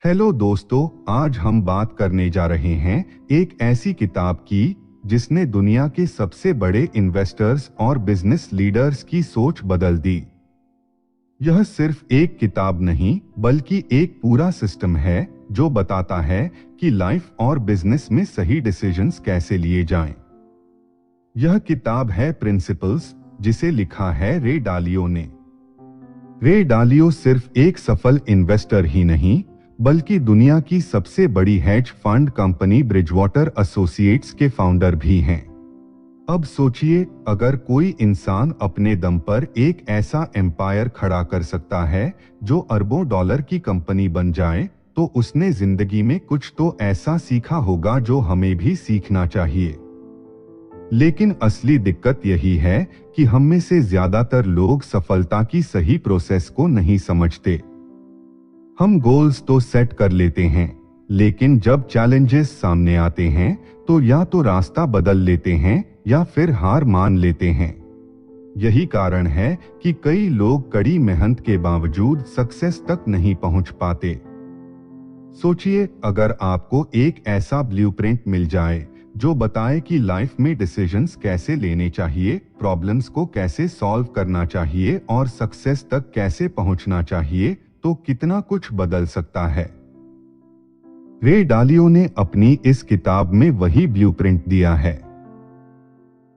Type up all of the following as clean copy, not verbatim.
Hello दोस्तों, आज हम बात करने जा रहे हैं एक ऐसी किताब की जिसने दुनिया के सबसे बड़े इन्वेस्टर्स और बिजनेस लीडर्स की सोच बदल दी। यह सिर्फ एक किताब नहीं बल्कि एक पूरा सिस्टम है जो बताता है कि लाइफ और बिजनेस में सही डिसीजंस कैसे लिए जाएं। यह किताब है प्रिंसिपल्स, जिसे लिखा है रे डालियो ने। रे डालियो सिर्फ एक सफल इन्वेस्टर ही नहीं बल्कि दुनिया की सबसे बड़ी hedge fund company Bridgewater associates के फाउंडर भी हैं। अब सोचिए, अगर कोई इंसान अपने दम पर एक ऐसा एम्पायर खड़ा कर सकता है जो अरबों डॉलर की कंपनी बन जाए, तो उसने जिंदगी में कुछ तो ऐसा सीखा होगा जो हमें भी सीखना चाहिए। लेकिन असली दिक्कत यही है कि हम में से ज्यादातर लोग सफलता की सही प्रोसेस को नहीं समझते। हम गोल्स तो सेट कर लेते हैं, लेकिन जब चैलेंजेस सामने आते हैं तो या तो रास्ता बदल लेते हैं या फिर हार मान लेते हैं। यही कारण है कि कई लोग कड़ी मेहनत के बावजूद सक्सेस तक नहीं पहुंच पाते। सोचिए, अगर आपको एक ऐसा ब्लूप्रिंट मिल जाए जो बताए कि लाइफ में डिसीजंस कैसे लेने चाहिए, प्रॉब्लम्स को कैसे सॉल्व करना चाहिए और सक्सेस तक कैसे पहुंचना चाहिए, तो कितना कुछ बदल सकता है। रे डालियो ने अपनी इस किताब में वही ब्लूप्रिंट दिया है।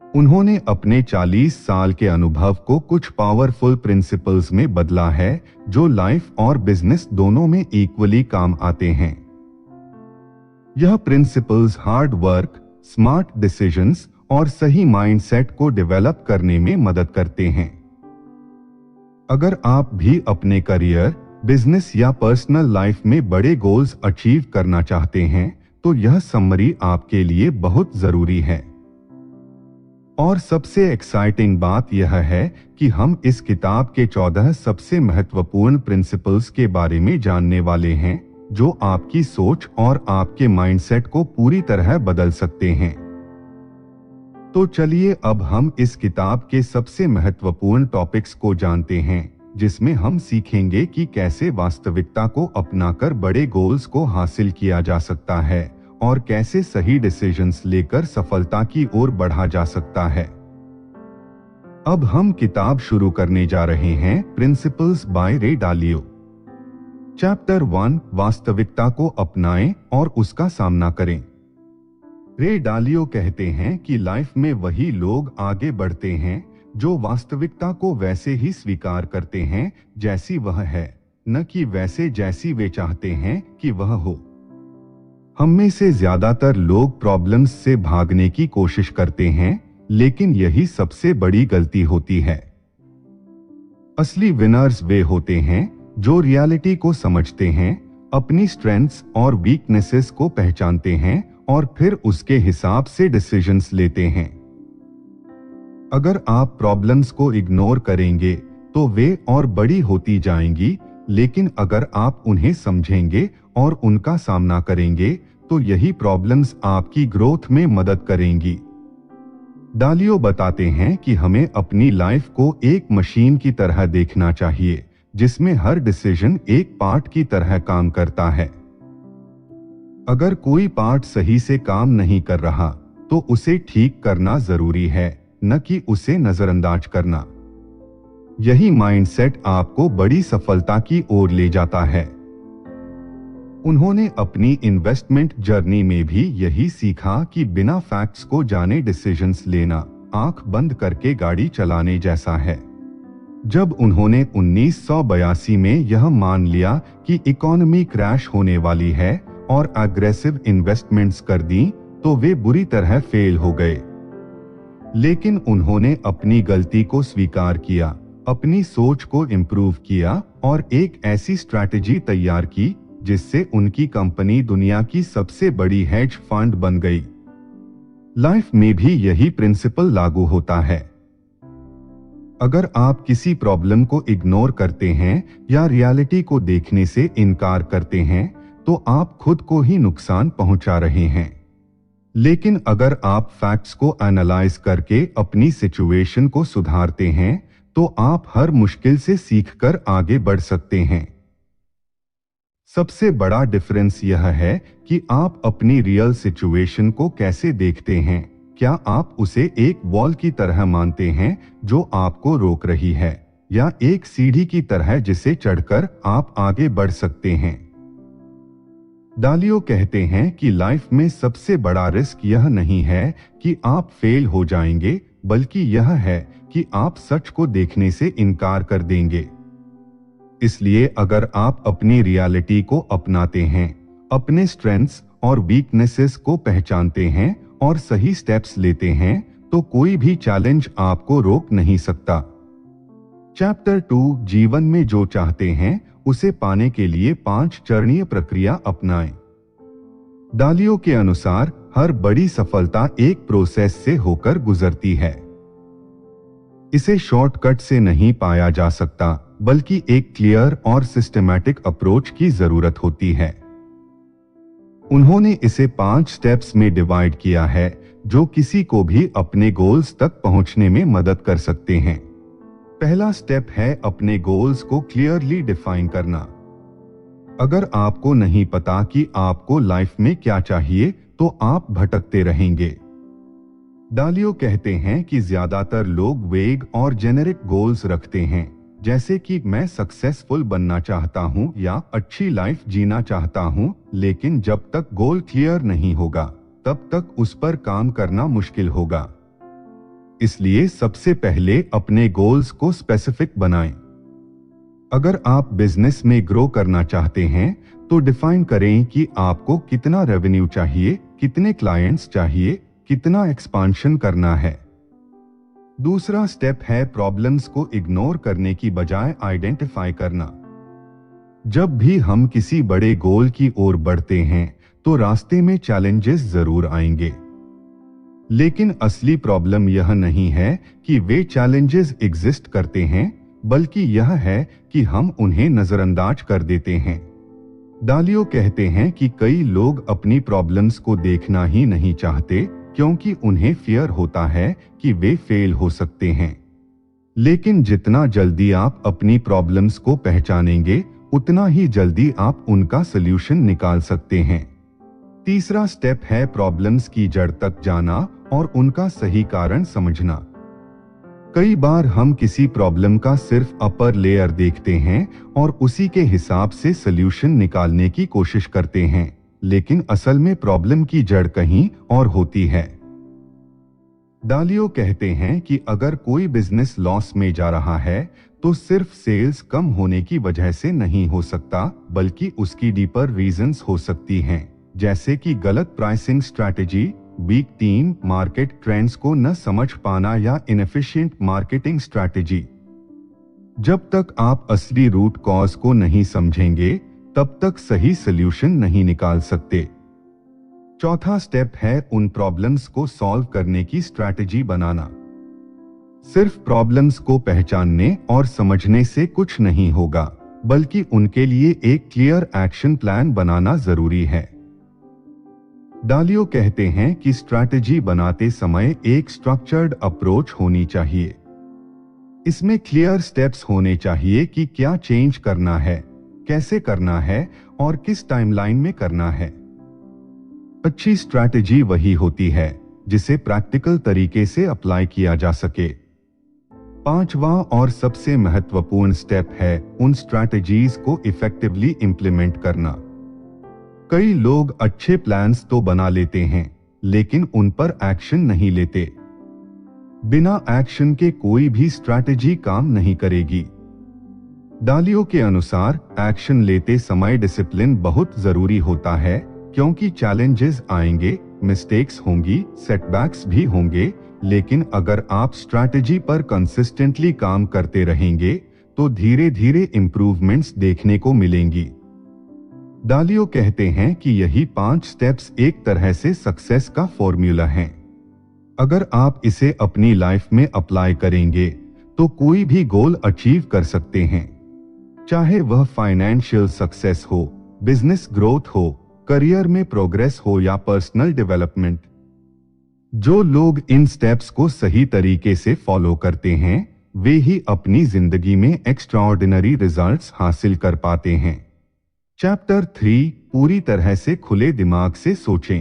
उन्होंने अपने 40 साल के अनुभव को कुछ पावरफुल प्रिंसिपल्स में बदला है जो लाइफ और बिजनेस दोनों में इक्वली काम आते हैं। यह principles hard work, smart decisions और सही माइंडसेट को डेवलप करने में मदद करते हैं। अगर आप भी अपने करियर, बिजनेस या पर्सनल लाइफ में बड़े गोल्स अचीव करना चाहते हैं, तो यह समरी आपके लिए बहुत जरूरी है। और सबसे एक्साइटिंग बात यह है कि हम इस किताब के 14 सबसे महत्वपूर्ण प्रिंसिपल्स के बारे में जानने वाले हैं जो आपकी सोच और आपके माइंडसेट को पूरी तरह बदल सकते हैं। तो चलिए अब हम इस किताब के सबसे महत्वपूर्ण टॉपिक्स को जानते हैं, जिसमें हम सीखेंगे कि कैसे वास्तविकता को अपनाकर बड़े गोल्स को हासिल किया जा सकता है और कैसे सही डिसीजंस लेकर सफलता की ओर बढ़ा जा सकता है। अब हम किताब शुरू करने जा रहे हैं, प्रिंसिपल्स बाय रे डालियो। चैप्टर 1, वास्तविकता को अपनाएं और उसका सामना करें। रे डालियो कहते हैं कि लाइफ में वही लोग आगे बढ़ते हैं जो वास्तविकता को वैसे ही स्वीकार करते हैं जैसी वह है, न कि वैसे जैसी वे चाहते हैं कि वह हो। हम में से ज्यादातर लोग प्रॉब्लम्स से भागने की कोशिश करते हैं, लेकिन यही सबसे बड़ी गलती होती है। असली विनर्स वे होते हैं जो रियलिटी को समझते हैं, अपनी स्ट्रेंथ्स और वीकनेसेस को पहचानते हैं और फिर उसके हिसाब से डिसीजंस लेते हैं। अगर आप प्रॉब्लम्स को इग्नोर करेंगे तो वे और बड़ी होती जाएंगी, लेकिन अगर आप उन्हें समझेंगे और उनका सामना करेंगे तो यही प्रॉब्लम्स आपकी ग्रोथ में मदद करेंगी। डालियो बताते हैं कि हमें अपनी लाइफ को एक मशीन की तरह देखना चाहिए जिसमें हर डिसीजन एक पार्ट की तरह काम करता है। अगर कोई पार्ट सही से काम नहीं कर रहा तो उसे ठीक करना जरूरी है, न कि उसे नजरअंदाज करना। यही माइंडसेट आपको बड़ी सफलता की ओर ले जाता है। उन्होंने अपनी इन्वेस्टमेंट जर्नी में भी यही सीखा कि बिना फैक्ट्स को जाने डिसीजंस लेना आंख बंद करके गाड़ी चलाने जैसा है। जब उन्होंने 1982 में यह मान लिया कि इकोनॉमी क्रैश होने वाली है और एग्रेसिव इन्वेस्टमेंट्स कर दी, तो वे बुरी तरह फेल हो गए। लेकिन उन्होंने अपनी गलती को स्वीकार किया, अपनी सोच को इम्प्रूव किया और एक ऐसी स्ट्रैटेजी तैयार की जिससे उनकी कंपनी दुनिया की सबसे बड़ी हेज फंड बन गई। लाइफ में भी यही प्रिंसिपल लागू होता है। अगर आप किसी प्रॉब्लम को इग्नोर करते हैं या रियलिटी को देखने से इनकार करते हैं, तो आप खुद को ही नुकसान पहुंचा रहे हैं। लेकिन अगर आप फैक्ट्स को एनालाइज करके अपनी सिचुएशन को सुधारते हैं, तो आप हर मुश्किल से सीखकर आगे बढ़ सकते हैं। सबसे बड़ा डिफरेंस यह है कि आप अपनी रियल सिचुएशन को कैसे देखते हैं। क्या आप उसे एक वॉल की तरह मानते हैं जो आपको रोक रही है, या एक सीढ़ी की तरह जिसे चढ़कर आप आगे बढ़ सकते हैं। डालियो कहते हैं कि लाइफ में सबसे बड़ा रिस्क यह नहीं है कि आप फेल हो जाएंगे, बल्कि यह है कि आप सच को देखने से इनकार कर देंगे। इसलिए अगर आप अपनी रियलिटी को अपनाते हैं, अपने स्ट्रेंथ्स और वीकनेसेस को पहचानते हैं और सही स्टेप्स लेते हैं, तो कोई भी चैलेंज आपको रोक नहीं सकता। चैप्टर 2, जीवन में जो चाहते हैं उसे पाने के लिए 5 चरणीय प्रक्रिया अपनाएं। डालियो के अनुसार हर बड़ी सफलता एक प्रोसेस से होकर गुजरती है। इसे शॉर्टकट से नहीं पाया जा सकता, बल्कि एक क्लियर और सिस्टमैटिक अप्रोच की जरूरत होती है। उन्होंने इसे 5 स्टेप्स में डिवाइड किया है, जो किसी को भी अपने गोल्स तक पहुंचने में मदद कर सकते हैं। पहला स्टेप है अपने गोल्स को क्लियरली डिफाइन करना। अगर आपको नहीं पता कि आपको लाइफ में क्या चाहिए, तो आप भटकते रहेंगे। डालियो कहते हैं कि ज्यादातर लोग वेग और जेनेरिक गोल्स रखते हैं, जैसे कि मैं सक्सेसफुल बनना चाहता हूं या अच्छी लाइफ जीना चाहता हूं, लेकिन जब तक गोल क्लियर नहीं होगा, तब तक उस पर काम करना मुश्किल होगा। इसलिए सबसे पहले अपने गोल्स को स्पेसिफिक बनाएं। अगर आप बिजनेस में ग्रो करना चाहते हैं, तो डिफाइन करें कि आपको कितना रेवेन्यू चाहिए, कितने क्लाइंट्स चाहिए, कितना एक्सपांशन करना है। दूसरा स्टेप है प्रॉब्लम्स को इग्नोर करने की बजाय आइडेंटिफाई करना। जब भी हम किसी बड़े गोल की ओर बढ़ते हैं, तो रास्ते में चैलेंजेस जरूर आएंगे। लेकिन असली प्रॉब्लम यह नहीं है कि वे चैलेंजेस एग्जिस्ट करते हैं, बल्कि यह है कि हम उन्हें नजरअंदाज कर देते हैं। डालियो कहते हैं कि कई लोग अपनी प्रॉब्लम्स को देखना ही नहीं चाहते, क्योंकि उन्हें फियर होता है कि वे फेल हो सकते हैं। लेकिन जितना जल्दी आप अपनी प्रॉब्लम्स को पहचानेंगे, उतना ही जल्दी आप उनका सलूशन निकाल सकते हैं। तीसरा स्टेप है प्रॉब्लम्स की जड़ तक जाना और उनका सही कारण समझना। कई बार हम किसी प्रॉब्लम का सिर्फ अपर लेयर देखते हैं और उसी के हिसाब से सलूशन निकालने की कोशिश करते हैं, लेकिन असल में प्रॉब्लम की जड़ कहीं और होती है। डालियो कहते हैं कि अगर कोई बिजनेस लॉस में जा रहा है, तो सिर्फ सेल्स कम होने की वजह से नहीं हो सकता, बल्कि उसकी डीपर रीजंस हो सकती हैं, जैसे कि गलत pricing strategy, week team, market trends को न समझ पाना या इनएफिशिएंट मार्केटिंग स्ट्रैटेजी। जब तक आप असली रूट कॉज को नहीं समझेंगे, तब तक सही सलूशन नहीं निकाल सकते। चौथा स्टेप है उन प्रॉब्लम्स को सॉल्व करने की स्ट्रैटेजी बनाना। सिर्फ प्रॉब्लम्स को पहचानने और समझने से कुछ नहीं होगा, बल्कि उनके लिए एक क्लियर एक्शन प्लान बनाना जरूरी है। डालियो कहते हैं कि स्ट्रैटेजी बनाते समय एक स्ट्रक्चर्ड अप्रोच होनी चाहिए। इसमें क्लियर स्टेप्स होने चाहिए कि क्या चेंज करना है, कैसे करना है और किस टाइमलाइन में करना है। अच्छी स्ट्रैटेजी वही होती है जिसे प्रैक्टिकल तरीके से अप्लाई किया जा सके। पांचवा और सबसे महत्वपूर्ण स्टेप है उन स्ट्रैटेजीज को इफेक्टिवली इंप्लीमेंट करना। कई लोग अच्छे प्लान्स तो बना लेते हैं, लेकिन उन पर एक्शन नहीं लेते। बिना एक्शन के कोई भी स्ट्रैटेजी काम नहीं करेगी। डालियो के अनुसार एक्शन लेते समय डिसिप्लिन बहुत जरूरी होता है, क्योंकि चैलेंजेस आएंगे, मिस्टेक्स होंगी, सेटबैक्स भी होंगे, लेकिन अगर आप स्ट्रैटेजी पर कंसिस्टेंटली काम करते रहेंगे, तो धीरे धीरे इंप्रूवमेंट्स देखने को मिलेंगी। डालियो कहते हैं कि यही 5 स्टेप्स एक तरह से सक्सेस का फॉर्मूला हैं। अगर आप इसे अपनी लाइफ में अप्लाई करेंगे, तो कोई भी गोल अचीव कर सकते हैं, चाहे वह फाइनेंशियल सक्सेस हो, बिजनेस ग्रोथ हो, करियर में प्रोग्रेस हो या पर्सनल डेवलपमेंट। जो लोग इन स्टेप्स को सही तरीके से फॉलो करते हैं, वे ही अपनी जिंदगी में एक्स्ट्राऑर्डिनरी रिजल्ट्स हासिल कर पाते हैं। चैप्टर 3, पूरी तरह से खुले दिमाग से सोचें।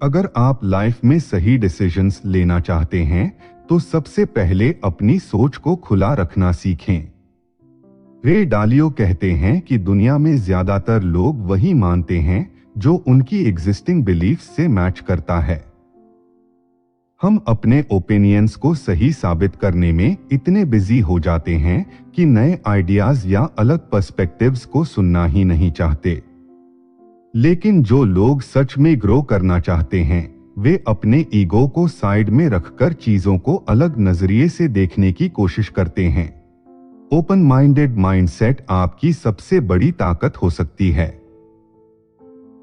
अगर आप लाइफ में सही डिसीजंस लेना चाहते हैं तो सबसे पहले अपनी सोच को खुला रखना सीखें। रे डालियो कहते हैं कि दुनिया में ज्यादातर लोग वही मानते हैं जो उनकी एग्जिस्टिंग बिलीफ्स से मैच करता है। हम अपने ओपिनियंस को सही साबित करने में इतने बिजी हो जाते हैं कि नए आइडियाज या अलग पर्सपेक्टिव्स को सुनना ही नहीं चाहते। लेकिन जो लोग सच में ग्रो करना चाहते हैं वे अपने ईगो को साइड में रखकर चीजों को अलग नजरिए से देखने की कोशिश करते हैं। ओपन माइंडेड माइंडसेट आपकी सबसे बड़ी ताकत हो सकती है।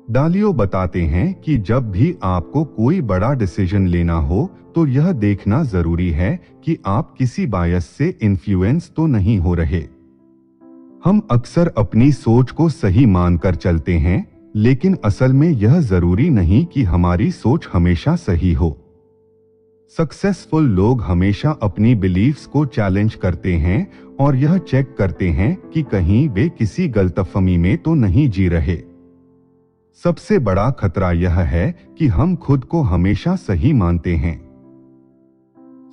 डालियो बताते हैं कि जब भी आपको कोई बड़ा डिसीजन लेना हो तो यह देखना जरूरी है कि आप किसी बायस से इन्फ्लुएंस तो नहीं हो रहे। हम अक्सर अपनी सोच को सही मानकर चलते हैं, लेकिन असल में यह जरूरी नहीं कि हमारी सोच हमेशा सही हो। सक्सेसफुल लोग हमेशा अपनी बिलीफ्स को चैलेंज करते हैं और यह चेक करते हैं कि कहीं वे किसी गलतफहमी में तो नहीं जी रहे। सबसे बड़ा खतरा यह है कि हम खुद को हमेशा सही मानते हैं।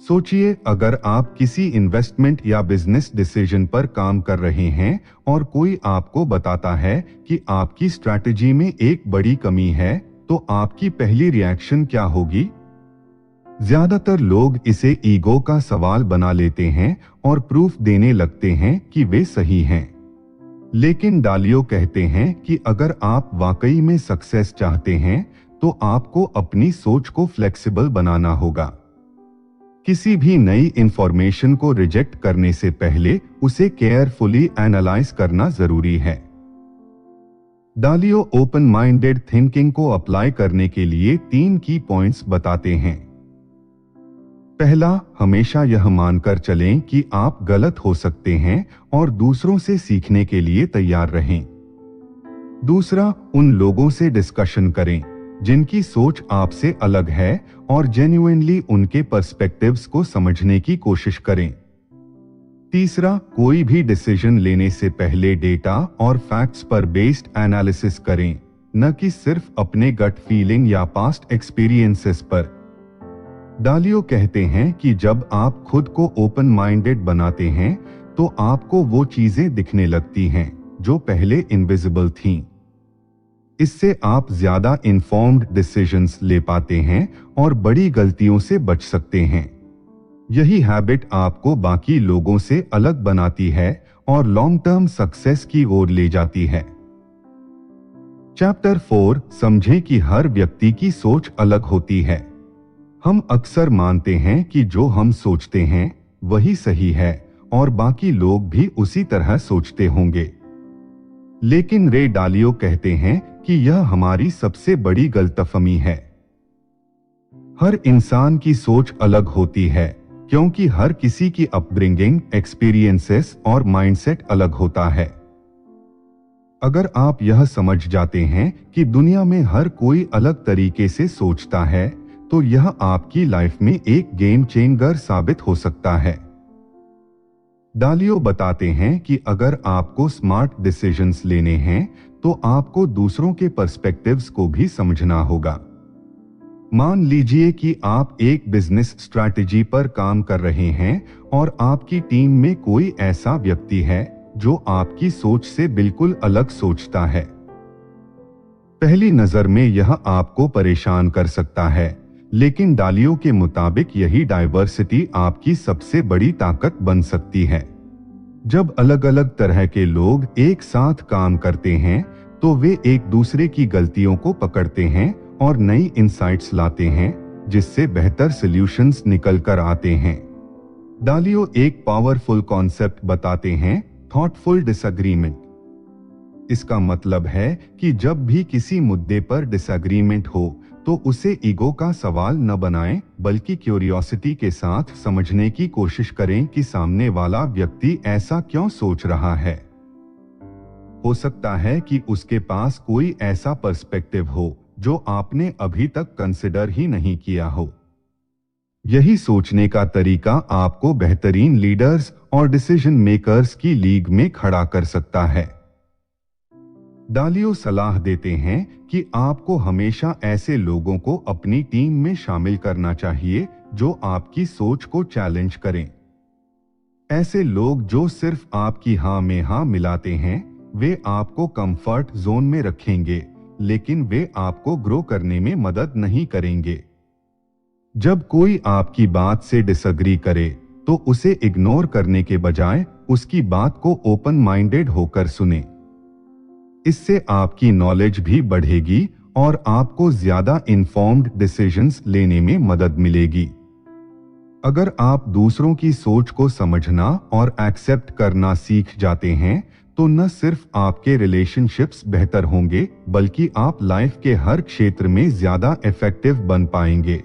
सोचिए, अगर आप किसी इन्वेस्टमेंट या बिजनेस डिसीजन पर काम कर रहे हैं और कोई आपको बताता है कि आपकी स्ट्रैटेजी में एक बड़ी कमी है, तो आपकी पहली रिएक्शन क्या होगी? ज्यादातर लोग इसे ईगो का सवाल बना लेते हैं और प्रूफ देने लगते हैं कि वे सही हैं। लेकिन डालियो कहते हैं कि अगर आप वाकई में सक्सेस चाहते हैं तो आपको अपनी सोच को फ्लेक्सिबल बनाना होगा। किसी भी नई इंफॉर्मेशन को रिजेक्ट करने से पहले उसे केयरफुली एनालाइज करना जरूरी है। डालियो ओपन माइंडेड थिंकिंग को अप्लाई करने के लिए 3 की पॉइंट्स बताते हैं। पहला, हमेशा यह मानकर चलें कि आप गलत हो सकते हैं और दूसरों से सीखने के लिए तैयार रहें। दूसरा, उन लोगों से डिस्कशन करें जिनकी सोच आपसे अलग है और जेन्युइनली उनके पर्सपेक्टिव्स को समझने की कोशिश करें। तीसरा, कोई भी डिसीजन लेने से पहले डेटा और फैक्ट्स पर बेस्ड एनालिसिस करें, न कि सिर्फ अपने गट फीलिंग या पास्ट एक्सपीरियंसेस पर। डालियो कहते हैं कि जब आप खुद को ओपन माइंडेड बनाते हैं तो आपको वो चीजें दिखने लगती हैं जो पहले इनविजिबल थीं। इससे आप ज्यादा इन्फॉर्म्ड डिसीजंस ले पाते हैं और बड़ी गलतियों से बच सकते हैं। यही हैबिट आपको बाकी लोगों से अलग बनाती है और लॉन्ग टर्म सक्सेस की ओर ले जाती है। चैप्टर 4, समझें कि हर व्यक्ति की सोच अलग होती है। हम अक्सर मानते हैं कि जो हम सोचते हैं वही सही है और बाकी लोग भी उसी तरह सोचते होंगे। लेकिन रे डालियो कहते हैं कि यह हमारी सबसे बड़ी गलतफहमी है। हर इंसान की सोच अलग होती है क्योंकि हर किसी की अपब्रिंगिंग, एक्सपीरियंसेस और माइंडसेट अलग होता है। अगर आप यह समझ जाते हैं कि दुनिया में हर कोई अलग तरीके से सोचता है तो यह आपकी लाइफ में एक गेम चेंजर साबित हो सकता है। डालियो बताते हैं कि अगर आपको स्मार्ट डिसीजंस लेने हैं तो आपको दूसरों के पर्सपेक्टिव्स को भी समझना होगा। मान लीजिए कि आप एक बिजनेस स्ट्रैटेजी पर काम कर रहे हैं और आपकी टीम में कोई ऐसा व्यक्ति है जो आपकी सोच से बिल्कुल अलग सोचता है। पहली नजर में यह आपको परेशान कर सकता है, लेकिन डालियो के मुताबिक यही डाइवर्सिटी आपकी सबसे बड़ी ताकत बन सकती है। जब अलग अलग तरह के लोग एक साथ काम करते हैं तो वे एक दूसरे की गलतियों को पकड़ते हैं और नई इंसाइट्स लाते हैं, जिससे बेहतर सॉल्यूशंस निकल कर आते हैं। डालियो एक पावरफुल कॉन्सेप्ट बताते हैं, थॉटफुल डिसएग्रीमेंट। इसका मतलब है कि जब भी किसी मुद्दे पर डिसएग्रीमेंट हो तो उसे ईगो का सवाल न बनाएं, बल्कि क्यूरियोसिटी के साथ समझने की कोशिश करें कि सामने वाला व्यक्ति ऐसा क्यों सोच रहा है। हो सकता है कि उसके पास कोई ऐसा पर्सपेक्टिव हो जो आपने अभी तक कंसिडर ही नहीं किया हो। यही सोचने का तरीका आपको बेहतरीन लीडर्स और डिसीजन मेकर्स की लीग में खड़ा कर सकता है। डालियो सलाह देते हैं कि आपको हमेशा ऐसे लोगों को अपनी टीम में शामिल करना चाहिए जो आपकी सोच को चैलेंज करें। ऐसे लोग जो सिर्फ आपकी हाँ में हाँ मिलाते हैं, वे आपको कंफर्ट जोन में रखेंगे, लेकिन वे आपको ग्रो करने में मदद नहीं करेंगे। जब कोई आपकी बात से डिसएग्री करे, तो उसे इग्नोर करने के बजाय उसकी बात को ओपन माइंडेड होकर सुने। इससे आपकी नॉलेज भी बढ़ेगी और आपको ज्यादा इन्फॉर्म्ड डिसीजंस लेने में मदद मिलेगी। अगर आप दूसरों की सोच को समझना और एक्सेप्ट करना सीख जाते हैं, तो न सिर्फ आपके रिलेशनशिप्स बेहतर होंगे, बल्कि आप लाइफ के हर क्षेत्र में ज्यादा इफेक्टिव बन पाएंगे।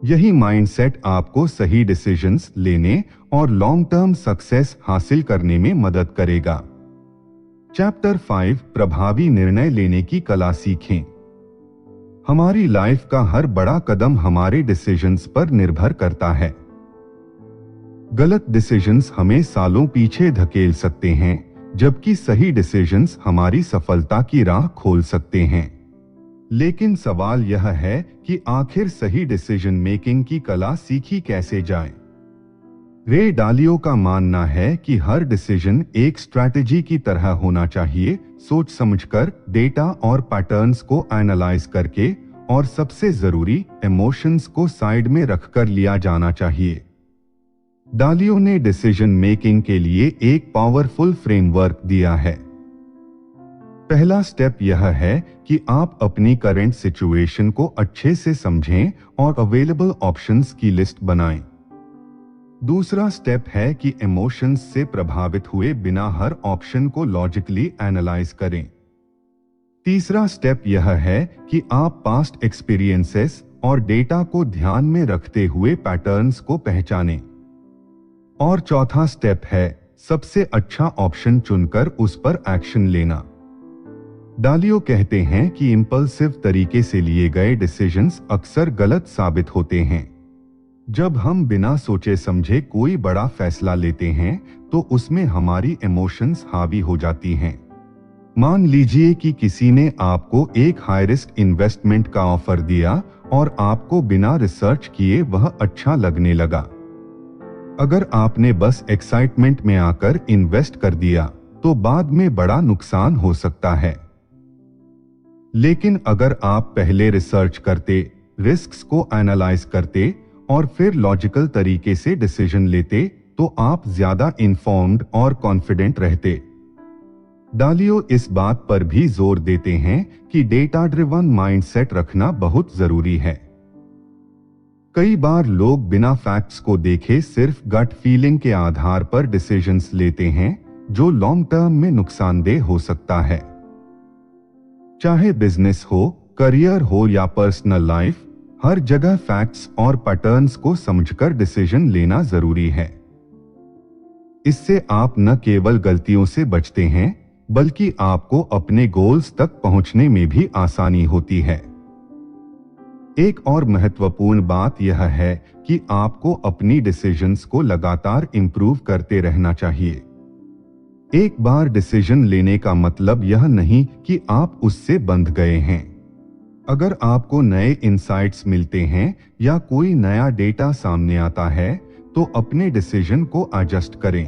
यही माइंडसेट आपको सही डिसीजंस लेने और लॉन्ग टर्म सक्सेस हासिल करने में मदद करेगा। चैप्टर 5 प्रभावी निर्णय लेने की कला सीखें। हमारी लाइफ का हर बड़ा कदम हमारे डिसीजंस पर निर्भर करता है। गलत डिसीजंस हमें सालों पीछे धकेल सकते हैं, जबकि सही डिसीजंस हमारी सफलता की राह खोल सकते हैं। लेकिन सवाल यह है कि आखिर सही डिसीजन मेकिंग की कला सीखी कैसे जाए। रे डालियो का मानना है कि हर डिसीजन एक स्ट्रैटेजी की तरह होना चाहिए, सोच समझकर, डेटा और पैटर्न्स को एनालाइज करके, और सबसे जरूरी इमोशंस को साइड में रखकर लिया जाना चाहिए। डालियो ने डिसीजन मेकिंग के लिए एक पावरफुल फ्रेमवर्क दिया है। पहला स्टेप यह है कि आप अपनी करंट सिचुएशन को अच्छे से समझें और अवेलेबल ऑप्शंस की लिस्ट बनाएं। दूसरा स्टेप है कि इमोशंस से प्रभावित हुए बिना हर ऑप्शन को लॉजिकली एनालाइज करें। तीसरा स्टेप यह है कि आप पास्ट एक्सपीरियंसेस और डेटा को ध्यान में रखते हुए पैटर्न्स को पहचानें। और चौथा स्टेप है सबसे अच्छा ऑप्शन चुनकर उस पर एक्शन लेना। डालियो कहते हैं कि इंपल्सिव तरीके से लिए गए डिसीजंस अक्सर गलत साबित होते हैं। जब हम बिना सोचे समझे कोई बड़ा फैसला लेते हैं, तो उसमें हमारी इमोशंस हावी हो जाती हैं। मान लीजिए कि किसी ने आपको एक हाई रिस्क इन्वेस्टमेंट का ऑफर दिया और आपको बिना रिसर्च किए वह अच्छा लगने लगा। अगर आपने बस एक्साइटमेंट में आकर इन्वेस्ट कर दिया, तो बाद में बड़ा नुकसान हो सकता है। लेकिन अगर आप पहले रिसर्च करते, रिस्क्स को एनालाइज करते और फिर लॉजिकल तरीके से डिसीजन लेते, तो आप ज्यादा इन्फॉर्म्ड और कॉन्फिडेंट रहते। डालियो इस बात पर भी जोर देते हैं कि डेटा ड्रिवन माइंडसेट रखना बहुत जरूरी है। कई बार लोग बिना फैक्ट्स को देखे सिर्फ गट फीलिंग के आधार पर डिसीजंस लेते हैं, जो लॉन्ग टर्म में नुकसानदेह हो सकता है। चाहे बिजनेस हो, करियर हो या पर्सनल लाइफ, हर जगह फैक्ट्स और पैटर्न्स को समझकर डिसीजन लेना जरूरी है। इससे आप न केवल गलतियों से बचते हैं, बल्कि आपको अपने गोल्स तक पहुंचने में भी आसानी होती है। एक और महत्वपूर्ण बात यह है कि आपको अपनी डिसीजंस को लगातार इंप्रूव करते रहना चाहिए। एक बार डिसीजन लेने का मतलब यह नहीं कि आप उससे बंध गए हैं। अगर आपको नए इंसाइट्स मिलते हैं या कोई नया डेटा सामने आता है, तो अपने डिसीजन को एडजस्ट करें।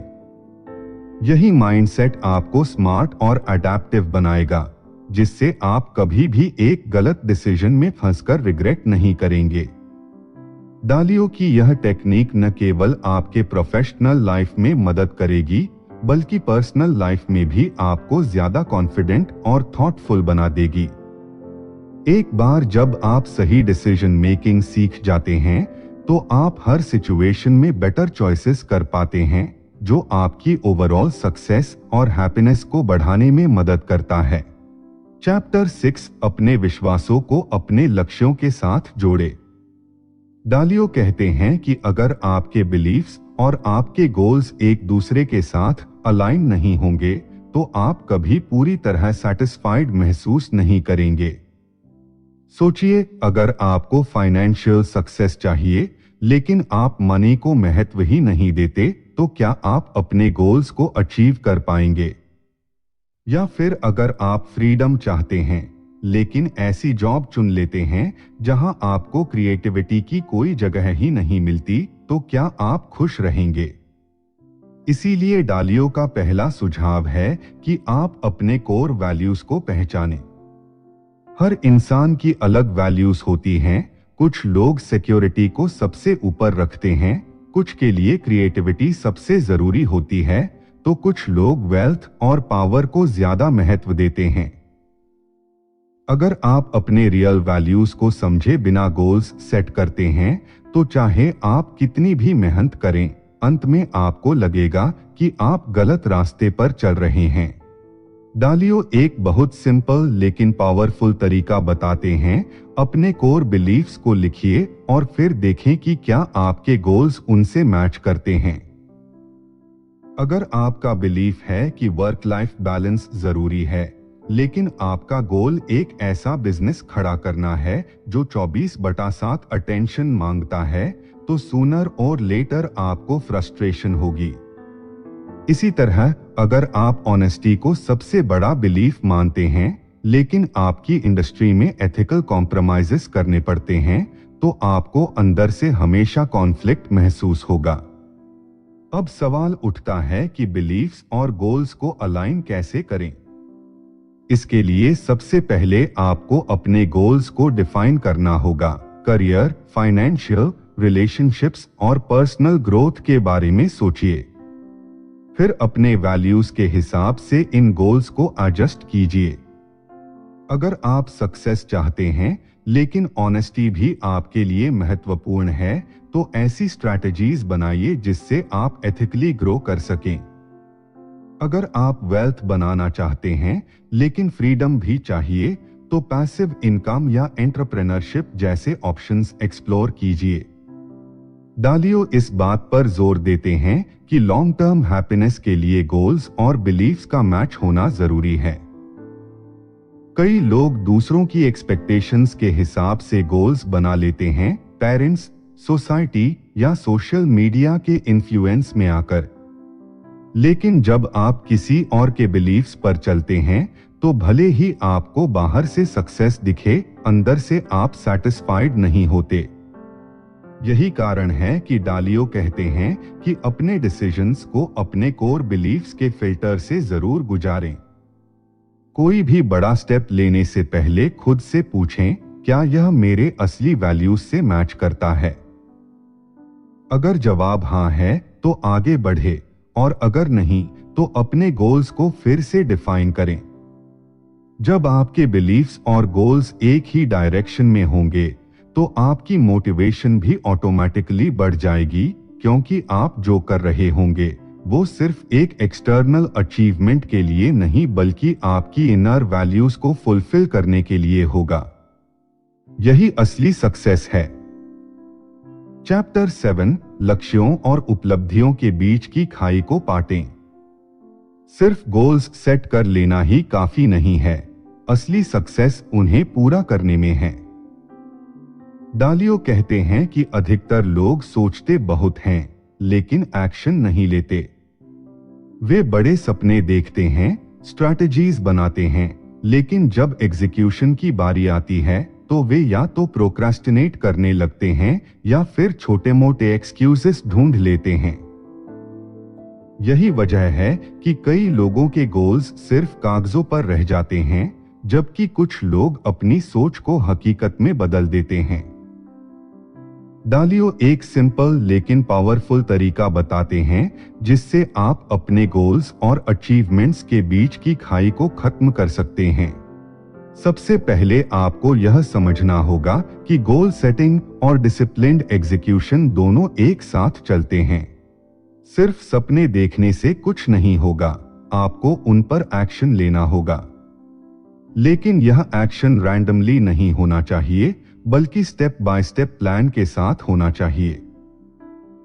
यही माइंडसेट आपको स्मार्ट और अडैप्टिव बनाएगा, जिससे आप कभी भी एक गलत डिसीजन में फंसकर रिग्रेट नहीं करेंगे। डालियो की यह टेक्निक न केवल आपके प्रोफेशनल लाइफ में मदद करेगी, बल्कि पर्सनल लाइफ में भी आपको ज्यादा कॉन्फिडेंट और थॉटफुल बना देगी। एक बार जब आप सही डिसीजन मेकिंग सीख जाते हैं, तो आप हर सिचुएशन में बेटर चॉइसेस कर पाते हैं, जो आपकी ओवरऑल सक्सेस और हैप्पीनेस को बढ़ाने में मदद करता है। चैप्टर 6 अपने विश्वासों को अपने लक्ष्यों के साथ जोड़े। डालियो कहते हैं कि अगर आपके बिलीफ्स और आपके गोल्स एक दूसरे के साथ अलाइन नहीं होंगे, तो आप कभी पूरी तरह सेटिस्फाइड महसूस नहीं करेंगे। सोचिए, अगर आपको फाइनेंशियल सक्सेस चाहिए, लेकिन आप मनी को महत्व ही नहीं देते, तो क्या आप अपने गोल्स को अचीव कर पाएंगे? या फिर अगर आप फ्रीडम चाहते हैं लेकिन ऐसी जॉब चुन लेते हैं जहां आपको क्रिएटिविटी की कोई जगह ही नहीं मिलती, तो क्या आप खुश रहेंगे? इसीलिए डालियो का पहला सुझाव है कि आप अपने कोर वैल्यूज को पहचानें। हर इंसान की अलग वैल्यूज होती हैं। कुछ लोग सिक्योरिटी को सबसे ऊपर रखते हैं, कुछ के लिए क्रिएटिविटी सबसे जरूरी होती है, तो कुछ लोग वेल्थ और पावर को ज्यादा महत्व देते हैं। अगर आप अपने रियल वैल्यूज को समझे बिना गोल्स सेट करते हैं, तो चाहे आप कितनी भी मेहनत करें, अंत में आपको लगेगा कि आप गलत रास्ते पर चल रहे हैं। डालियो एक बहुत सिंपल लेकिन पावरफुल तरीका बताते हैं। अपने कोर बिलीफ्स को लिखिए और फिर देखें कि क्या आपके गोल्स उनसे मैच करते हैं। अगर आपका बिलीफ है कि वर्क लाइफ बैलेंस जरूरी है, लेकिन आपका गोल एक ऐसा बिजनेस खड़ा करना है जो 24/7 अटेंशन मांगता है, तो सूनर और लेटर आपको फ्रस्ट्रेशन होगी। इसी तरह अगर आप ऑनेस्टी को सबसे बड़ा बिलीफ मानते हैं, लेकिन आपकी इंडस्ट्री में एथिकल कॉम्प्रोमाइजेस करने पड़ते हैं, तो आपको अंदर से हमेशा कॉन्फ्लिक्ट महसूस होगा। अब सवाल उठता है कि बिलीफ्स और गोल्स को अलाइन कैसे करें। इसके लिए सबसे पहले आपको अपने गोल्स को डिफाइन करना होगा। करियर, फाइनेंशियल, रिलेशनशिप्स और पर्सनल ग्रोथ के बारे में सोचिए। फिर अपने वैल्यूज के हिसाब से इन गोल्स को एडजस्ट कीजिए। अगर आप सक्सेस चाहते हैं लेकिन ऑनेस्टी भी आपके लिए महत्वपूर्ण है, तो ऐसी स्ट्रैटेजीज बनाइए जिससे आप एथिकली ग्रो कर सकें। अगर आप वेल्थ बनाना चाहते हैं लेकिन फ्रीडम भी चाहिए, तो पैसिव इनकम या एंटरप्रेन्योरशिप जैसे ऑप्शंस एक्सप्लोर कीजिए। डालियो इस बात पर जोर देते हैं कि लॉन्ग टर्म हैप्पीनेस के लिए गोल्स और बिलीफ्स का मैच होना जरूरी है। कई लोग दूसरों की एक्सपेक्टेशंस के हिसाब से गोल्स बना लेते हैं, पेरेंट्स, सोसाइटी या सोशल मीडिया के इन्फ्लुएंस में आकर। लेकिन जब आप किसी और के बिलीफ्स पर चलते हैं, तो भले ही आपको बाहर से सक्सेस दिखे, अंदर से आप सैटिस्फाइड नहीं होते। यही कारण है कि डालियो कहते हैं कि अपने डिसीजंस को अपने कोर बिलीफ्स के फिल्टर से जरूर गुजारें। कोई भी बड़ा स्टेप लेने से पहले खुद से पूछें, क्या यह मेरे असली वैल्यूज से मैच करता है? अगर जवाब हाँ है, तो आगे बढ़े, और अगर नहीं, तो अपने गोल्स को फिर से डिफाइन करें। जब आपके बिलीफ्स और गोल्स एक ही डायरेक्शन में होंगे, तो आपकी मोटिवेशन भी ऑटोमेटिकली बढ़ जाएगी, क्योंकि आप जो कर रहे होंगे वो सिर्फ एक एक्सटर्नल अचीवमेंट के लिए नहीं, बल्कि आपकी इनर वैल्यूज को फुलफिल करने के लिए होगा। यही असली सक्सेस है। चैप्टर 7, लक्ष्यों और उपलब्धियों के बीच की खाई को पाटें। सिर्फ गोल्स सेट कर लेना ही काफी नहीं है, असली सक्सेस उन्हें पूरा करने में है। डालियो कहते हैं कि अधिकतर लोग सोचते बहुत हैं लेकिन एक्शन नहीं लेते। वे बड़े सपने देखते हैं, स्ट्रैटेजीज बनाते हैं, लेकिन जब एग्जीक्यूशन की बारी आती है तो वे या तो प्रोक्रास्टिनेट करने लगते हैं या फिर छोटे मोटे एक्सक्यूजेस ढूंढ लेते हैं। यही वजह है कि कई लोगों के गोल्स सिर्फ कागजों पर रह जाते हैं, जबकि कुछ लोग अपनी सोच को हकीकत में बदल देते हैं। डालियो एक सिंपल लेकिन पावरफुल तरीका बताते हैं जिससे आप अपने गोल्स और अचीवमेंट्स के बीच की खाई को खत्म कर सकते हैं। सबसे पहले आपको यह समझना होगा कि गोल सेटिंग और डिसिप्लिन्ड एग्जीक्यूशन दोनों एक साथ चलते हैं। सिर्फ सपने देखने से कुछ नहीं होगा, आपको उन पर एक्शन लेना होगा। लेकिन यह एक्शन रैंडमली नहीं होना चाहिए, बल्कि स्टेप बाय स्टेप प्लान के साथ होना चाहिए।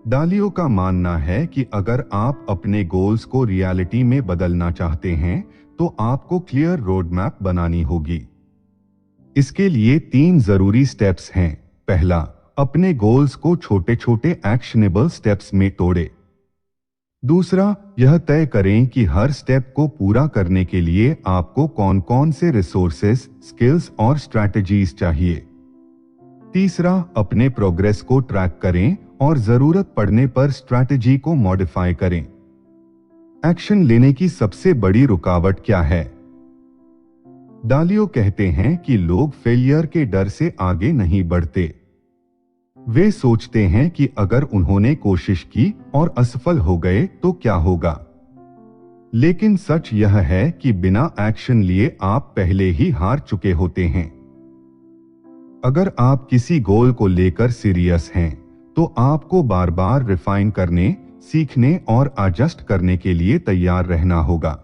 डालियो का मानना है कि अगर आप अपने गोल्स को रियलिटी में बदलना चाहते हैं, तो आपको क्लियर रोड मैप बनानी होगी। इसके लिए 3 जरूरी स्टेप्स हैं। पहला, अपने गोल्स को छोटे छोटे एक्शनेबल स्टेप्स में तोड़े। दूसरा, यह तय करें कि हर स्टेप को पूरा करने के लिए आपको कौन कौन से रिसोर्सेस, स्किल्स और स्ट्रैटेजीज चाहिए। तीसरा, अपने प्रोग्रेस को ट्रैक करें और जरूरत पड़ने पर स्ट्रैटेजी को मॉडिफाई करें। एक्शन लेने की सबसे बड़ी रुकावट क्या है? डालियो कहते हैं कि लोग फेलियर के डर से आगे नहीं बढ़ते। वे सोचते हैं कि अगर उन्होंने कोशिश की और असफल हो गए तो क्या होगा। लेकिन सच यह है कि बिना एक्शन लिए आप पहले ही हार चुके होते हैं। अगर आप किसी गोल को लेकर सीरियस हैं, तो आपको बार बार रिफाइन करने, सीखने और एडजस्ट करने के लिए तैयार रहना होगा।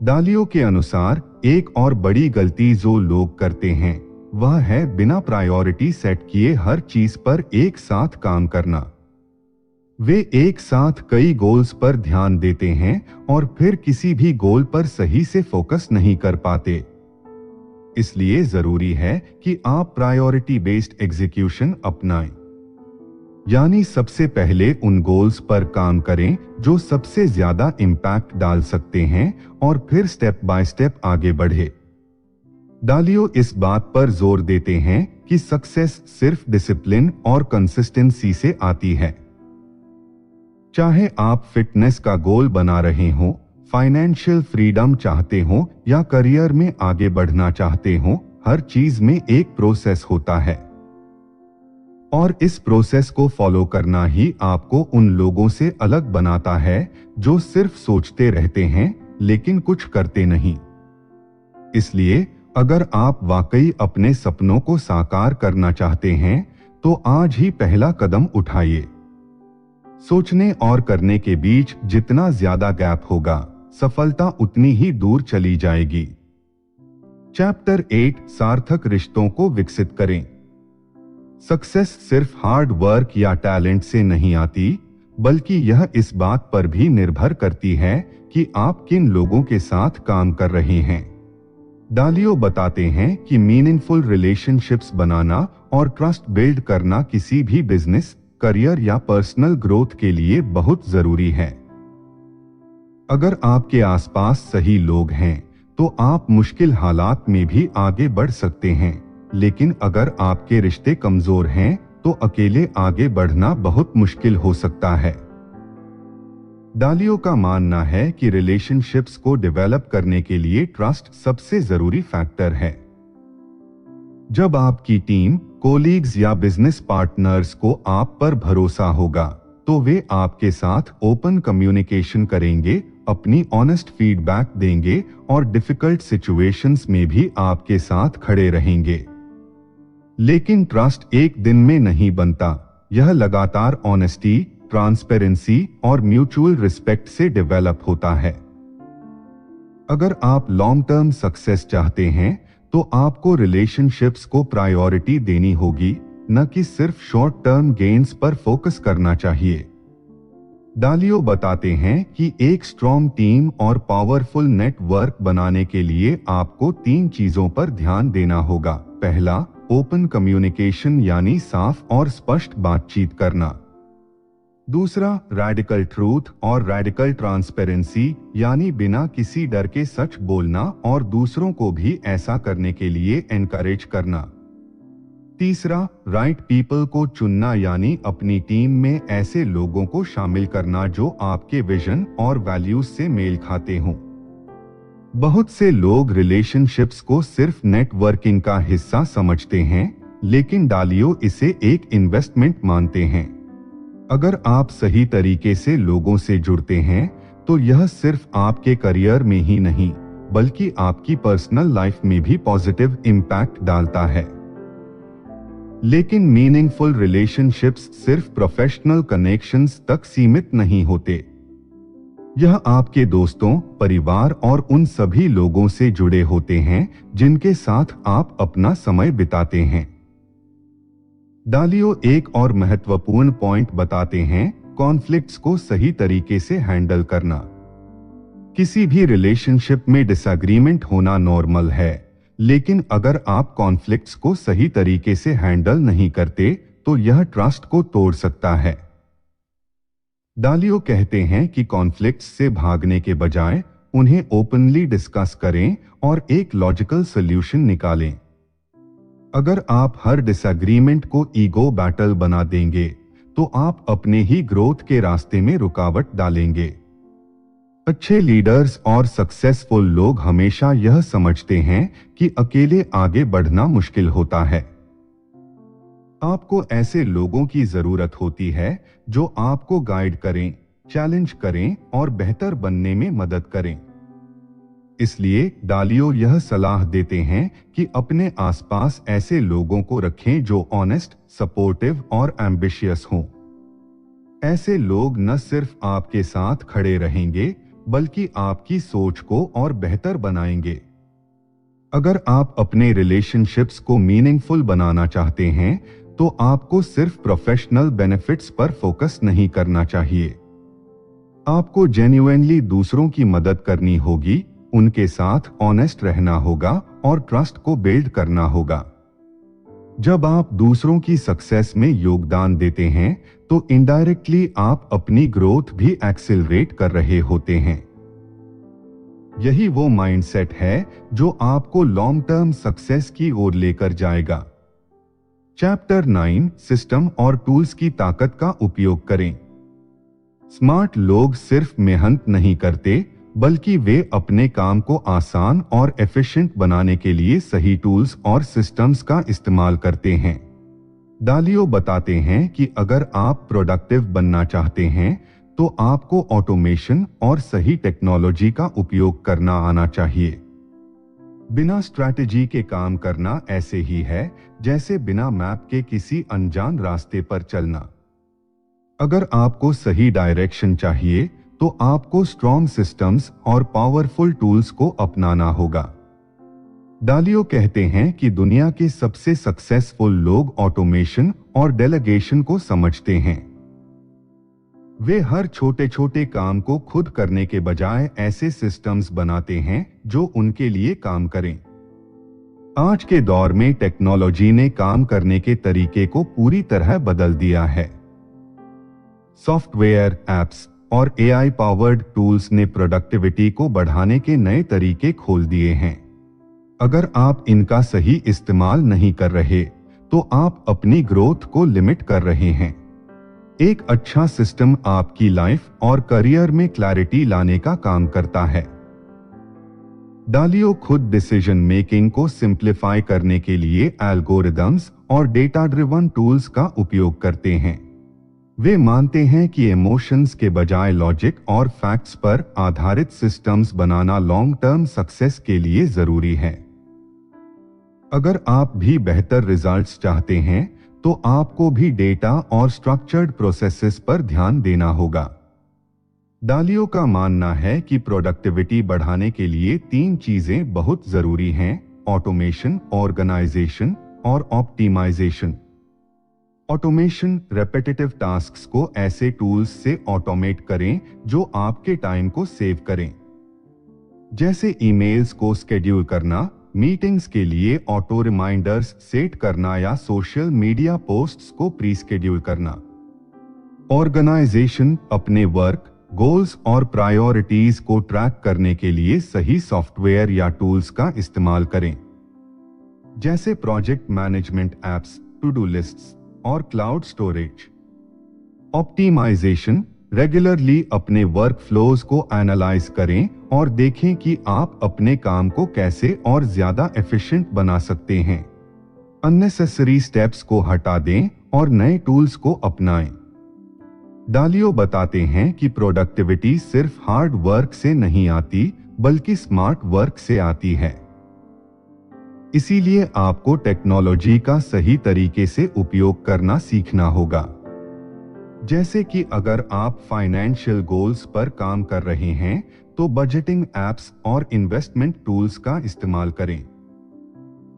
डालियो के अनुसार एक और बड़ी गलती जो लोग करते हैं वह है बिना प्रायोरिटी सेट किए हर चीज पर एक साथ काम करना। वे एक साथ कई गोल्स पर ध्यान देते हैं और फिर किसी भी गोल पर सही से फोकस नहीं कर पाते। इसलिए जरूरी है कि आप प्रायोरिटी बेस्ड एग्जीक्यूशन अपनाएं। यानी सबसे पहले उन गोल्स पर काम करें जो सबसे ज्यादा इम्पैक्ट डाल सकते हैं और फिर स्टेप बाय स्टेप आगे बढ़े। डालियो इस बात पर जोर देते हैं कि सक्सेस सिर्फ डिसिप्लिन और कंसिस्टेंसी से आती है। चाहे आप फिटनेस का गोल बना रहे हो, फाइनेंशियल फ्रीडम चाहते हो या करियर में आगे बढ़ना चाहते हो, हर चीज में एक प्रोसेस होता है। और इस प्रोसेस को फॉलो करना ही आपको उन लोगों से अलग बनाता है जो सिर्फ सोचते रहते हैं लेकिन कुछ करते नहीं। इसलिए अगर आप वाकई अपने सपनों को साकार करना चाहते हैं तो आज ही पहला कदम उठाइए। सोचने और करने के बीच जितना ज्यादा गैप होगा, सफलता उतनी ही दूर चली जाएगी। चैप्टर 8, सार्थक रिश्तों को विकसित करें। सक्सेस सिर्फ हार्ड वर्क या टैलेंट से नहीं आती, बल्कि यह इस बात पर भी निर्भर करती है कि आप किन लोगों के साथ काम कर रहे हैं। डालियो बताते हैं कि मीनिंगफुल रिलेशनशिप्स बनाना और ट्रस्ट बिल्ड करना किसी भी बिजनेस, करियर या पर्सनल ग्रोथ के लिए बहुत जरूरी है। अगर आपके आसपास सही लोग हैं, तो आप मुश्किल हालात में भी आगे बढ़ सकते हैं, लेकिन अगर आपके रिश्ते कमजोर हैं, तो अकेले आगे बढ़ना बहुत मुश्किल हो सकता है। डालियो का मानना है कि रिलेशनशिप्स को डेवलप करने के लिए ट्रस्ट सबसे जरूरी फैक्टर है। जब आपकी टीम, कोलीग्स या बिजनेस पार्टनर्स को आप पर भरोसा होगा, तो वे आपके साथ ओपन कम्युनिकेशन करेंगे, अपनी ऑनेस्ट फीडबैक देंगे और डिफिकल्ट सिचुएशंस में भी आपके साथ खड़े रहेंगे। लेकिन ट्रस्ट एक दिन में नहीं बनता, यह लगातार ऑनेस्टी, ट्रांसपेरेंसी और म्यूचुअल रिस्पेक्ट से डेवलप होता है। अगर आप लॉन्ग टर्म सक्सेस चाहते हैं, तो आपको रिलेशनशिप्स को प्रायोरिटी देनी होगी, न कि सिर्फ शॉर्ट टर्म गेन्स पर फोकस करना चाहिए। डालियो बताते हैं कि एक स्ट्रॉन्ग टीम और पावरफुल नेटवर्क बनाने के लिए आपको 3 चीजों पर ध्यान देना होगा। पहला, ओपन कम्युनिकेशन यानी साफ और स्पष्ट बातचीत करना। दूसरा, रैडिकल ट्रूथ और रैडिकल ट्रांसपेरेंसी यानी बिना किसी डर के सच बोलना और दूसरों को भी ऐसा करने के लिए एनकरेज करना। तीसरा, राइट पीपल को चुनना यानी अपनी टीम में ऐसे लोगों को शामिल करना जो आपके विजन और वैल्यूज से मेल खाते हों। बहुत से लोग रिलेशनशिप्स को सिर्फ नेटवर्किंग का हिस्सा समझते हैं, लेकिन डालियो इसे एक इन्वेस्टमेंट मानते हैं। अगर आप सही तरीके से लोगों से जुड़ते हैं, तो यह सिर्फ आपके करियर में ही नहीं, बल्कि आपकी पर्सनल लाइफ में भी पॉजिटिव इम्पैक्ट डालता है। लेकिन मीनिंगफुल रिलेशनशिप्स सिर्फ प्रोफेशनल कनेक्शंस तक सीमित नहीं होते। यह आपके दोस्तों, परिवार और उन सभी लोगों से जुड़े होते हैं जिनके साथ आप अपना समय बिताते हैं। डालियो एक और महत्वपूर्ण पॉइंट बताते हैं, कॉन्फ्लिक्ट्स को सही तरीके से हैंडल करना। किसी भी रिलेशनशिप में डिसएग्रीमेंट होना नॉर्मल है, लेकिन अगर आप कॉन्फ्लिक्ट्स को सही तरीके से हैंडल नहीं करते, तो यह ट्रस्ट को तोड़ सकता है। डालियो कहते हैं कि कॉन्फ्लिक्ट्स से भागने के बजाय उन्हें ओपनली डिस्कस करें और एक लॉजिकल सॉल्यूशन निकालें। अगर आप हर डिसएग्रीमेंट को ईगो बैटल बना देंगे तो आप अपने ही ग्रोथ के रास्ते में रुकावट डालेंगे। अच्छे लीडर्स और सक्सेसफुल लोग हमेशा यह समझते हैं कि अकेले आगे बढ़ना मुश्किल होता है। आपको ऐसे लोगों की जरूरत होती है जो आपको गाइड करें, चैलेंज करें और बेहतर बनने में मदद करें। इसलिए डालियो यह सलाह देते हैं कि अपने आसपास ऐसे लोगों को रखें जो ऑनेस्ट, सपोर्टिव और एम्बिशियस हों। ऐसे लोग न सिर्फ आपके साथ खड़े रहेंगे बल्कि आपकी सोच को और बेहतर बनाएंगे। अगर आप अपने रिलेशनशिप्स को मीनिंगफुल बनाना चाहते हैं तो आपको सिर्फ प्रोफेशनल बेनिफिट्स पर फोकस नहीं करना चाहिए। आपको जेन्युइनली दूसरों की मदद करनी होगी, उनके साथ ऑनेस्ट रहना होगा और ट्रस्ट को बिल्ड करना होगा। जब आप दूसरों की सक्सेस में योगदान देते हैं तो इनडायरेक्टली आप अपनी ग्रोथ भी एक्सेलरेट कर रहे होते हैं। यही वो माइंडसेट है जो आपको लॉन्ग टर्म सक्सेस की ओर लेकर जाएगा। चैप्टर 9 सिस्टम और टूल्स की ताकत का उपयोग करें। स्मार्ट लोग सिर्फ मेहनत नहीं करते बल्कि वे अपने काम को आसान और एफिशिएंट बनाने के लिए सही टूल्स और सिस्टम्स का इस्तेमाल करते हैं। डालियो बताते हैं कि अगर आप प्रोडक्टिव बनना चाहते हैं तो आपको ऑटोमेशन और सही टेक्नोलॉजी का उपयोग करना आना चाहिए। बिना स्ट्रैटेजी के काम करना ऐसे ही है जैसे बिना मैप के किसी अनजान रास्ते पर चलना। अगर आपको सही डायरेक्शन चाहिए तो आपको स्ट्रॉन्ग सिस्टम्स और पावरफुल टूल्स को अपनाना होगा। डालियो कहते हैं कि दुनिया के सबसे सक्सेसफुल लोग ऑटोमेशन और डेलीगेशन को समझते हैं। वे हर छोटे छोटे काम को खुद करने के बजाय ऐसे सिस्टम्स बनाते हैं जो उनके लिए काम करें। आज के दौर में टेक्नोलॉजी ने काम करने के तरीके को पूरी तरह बदल दिया है। सॉफ्टवेयर, एप्स और एआई पावर्ड टूल्स ने प्रोडक्टिविटी को बढ़ाने के नए तरीके खोल दिए हैं। अगर आप इनका सही इस्तेमाल नहीं कर रहे तो आप अपनी ग्रोथ को लिमिट कर रहे हैं। एक अच्छा सिस्टम आपकी लाइफ और करियर में क्लैरिटी लाने का काम करता है। डालियो खुद डिसीजन मेकिंग को सिंप्लीफाई करने के लिए एल्गोरिदम्स और डेटा ड्रिवन टूल्स का उपयोग करते हैं। वे मानते हैं कि इमोशंस के बजाय लॉजिक और फैक्ट्स पर आधारित सिस्टम्स बनाना लॉन्ग टर्म सक्सेस के लिए जरूरी है। अगर आप भी बेहतर रिजल्ट्स चाहते हैं तो आपको भी डेटा और स्ट्रक्चर्ड प्रोसेसेस पर ध्यान देना होगा। डालियो का मानना है कि प्रोडक्टिविटी बढ़ाने के लिए 3 चीजें बहुत जरूरी हैं: ऑटोमेशन, ऑर्गेनाइजेशन और ऑप्टिमाइजेशन। ऑटोमेशन, रेपिटेटिव टास्क्स को ऐसे टूल्स से ऑटोमेट करें जो आपके टाइम को सेव करें, जैसे ईमेल्स को शेड्यूल करना, मीटिंग्स के लिए ऑटो रिमाइंडर्स सेट करना या सोशल मीडिया पोस्ट्स को प्री शेड्यूल करना। ऑर्गेनाइजेशन, अपने वर्क, गोल्स और प्रायोरिटीज को ट्रैक करने के लिए सही सॉफ्टवेयर या टूल्स का इस्तेमाल करें, जैसे project management apps, to do lists और क्लाउड स्टोरेज। ऑप्टिमाइजेशन, रेगुलरली अपने वर्क फ्लोज को एनालाइज करें और देखें कि आप अपने काम को कैसे और ज्यादा एफिशिएंट बना सकते हैं। अननेसेसरी स्टेप्स को हटा दें और नए टूल्स को अपनाएं। डालियो बताते हैं कि प्रोडक्टिविटी सिर्फ हार्ड वर्क से नहीं आती बल्कि स्मार्ट वर्क से आती है। इसीलिए आपको टेक्नोलॉजी का सही तरीके से उपयोग करना सीखना होगा। जैसे कि अगर आप फाइनेंशियल गोल्स पर काम कर रहे हैं तो बजटिंग एप्स और इन्वेस्टमेंट टूल्स का इस्तेमाल करें।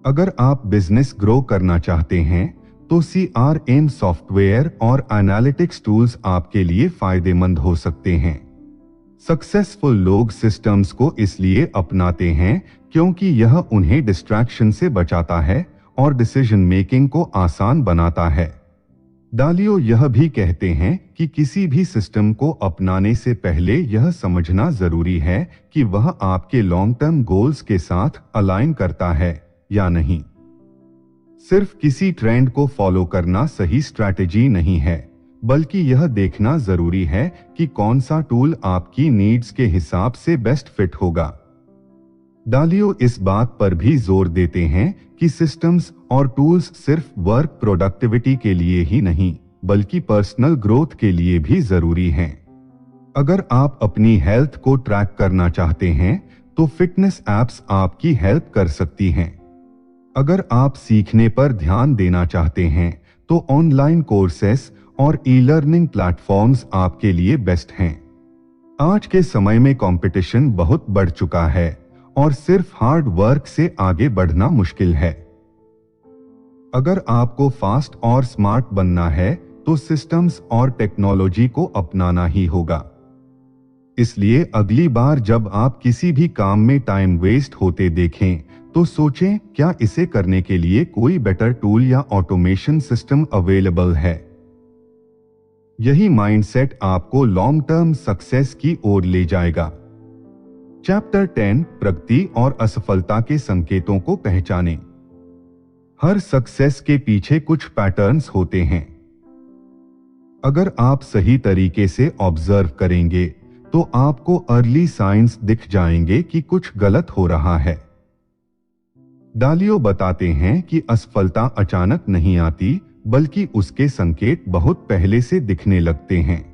अगर आप बिजनेस ग्रो करना चाहते हैं तो CRM सॉफ्टवेयर और एनालिटिक्स टूल्स आपके लिए फायदेमंद हो सकते हैं। सक्सेसफुल लोग सिस्टम्स को इसलिए अपनाते हैं क्योंकि यह उन्हें डिस्ट्रैक्शन से बचाता है और डिसीजन मेकिंग को आसान बनाता है। डालियो यह भी कहते हैं कि किसी भी सिस्टम को अपनाने से पहले यह समझना जरूरी है कि वह आपके लॉन्ग टर्म गोल्स के साथ अलाइन करता है या नहीं। सिर्फ किसी ट्रेंड को फॉलो करना सही स्ट्रैटेजी नहीं है, बल्कि यह देखना जरूरी है कि कौन सा टूल आपकी नीड्स के हिसाब से बेस्ट फिट होगा। डालियो इस बात पर भी जोर देते हैं कि सिस्टम्स और टूल्स सिर्फ वर्क प्रोडक्टिविटी के लिए ही नहीं, बल्कि पर्सनल ग्रोथ के लिए भी जरूरी हैं। अगर आप अपनी हेल्थ को ट्रैक करना चाहते हैं तो फिटनेस एप्स आपकी हेल्प कर सकती हैं। अगर आप सीखने पर ध्यान देना चाहते हैं तो ऑनलाइन कोर्सेस और ई लर्निंग प्लेटफॉर्म्स आपके लिए बेस्ट हैं। आज के समय में कंपटीशन बहुत बढ़ चुका है और सिर्फ हार्ड वर्क से आगे बढ़ना मुश्किल है। अगर आपको फास्ट और स्मार्ट बनना है तो सिस्टम्स और टेक्नोलॉजी को अपनाना ही होगा। इसलिए अगली बार जब आप किसी भी काम में टाइम वेस्ट होते देखें तो सोचें, क्या इसे करने के लिए कोई बेटर टूल या ऑटोमेशन सिस्टम अवेलेबल है। यही माइंडसेट आपको लॉन्ग टर्म सक्सेस की ओर ले जाएगा। चैप्टर 10 प्रगति और असफलता के संकेतों को पहचानें। हर सक्सेस के पीछे कुछ पैटर्न्स होते हैं। अगर आप सही तरीके से ऑब्जर्व करेंगे तो आपको अर्ली साइंस दिख जाएंगे कि कुछ गलत हो रहा है। डालियो बताते हैं कि असफलता अचानक नहीं आती, बल्कि उसके संकेत बहुत पहले से दिखने लगते हैं।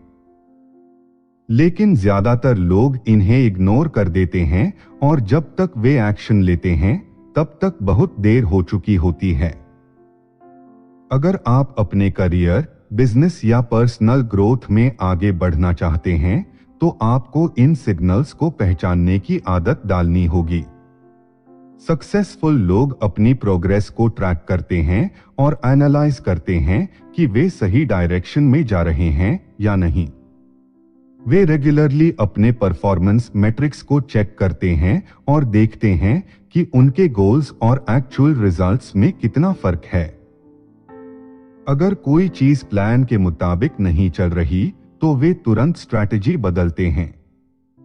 लेकिन ज्यादातर लोग इन्हें इग्नोर कर देते हैं और जब तक वे एक्शन लेते हैं तब तक बहुत देर हो चुकी होती है। अगर आप अपने करियर, बिजनेस या पर्सनल ग्रोथ में आगे बढ़ना चाहते हैं तो आपको इन सिग्नल्स को पहचानने की आदत डालनी होगी। सक्सेसफुल लोग अपनी प्रोग्रेस को ट्रैक करते हैं और एनालाइज करते हैं कि वे सही डायरेक्शन में जा रहे हैं या नहीं। वे रेगुलरली अपने परफॉर्मेंस मैट्रिक्स को चेक करते हैं और देखते हैं कि उनके गोल्स और एक्चुअल रिजल्ट्स में कितना फर्क है। अगर कोई चीज प्लान के मुताबिक नहीं चल रही तो वे तुरंत स्ट्रैटेजी बदलते हैं।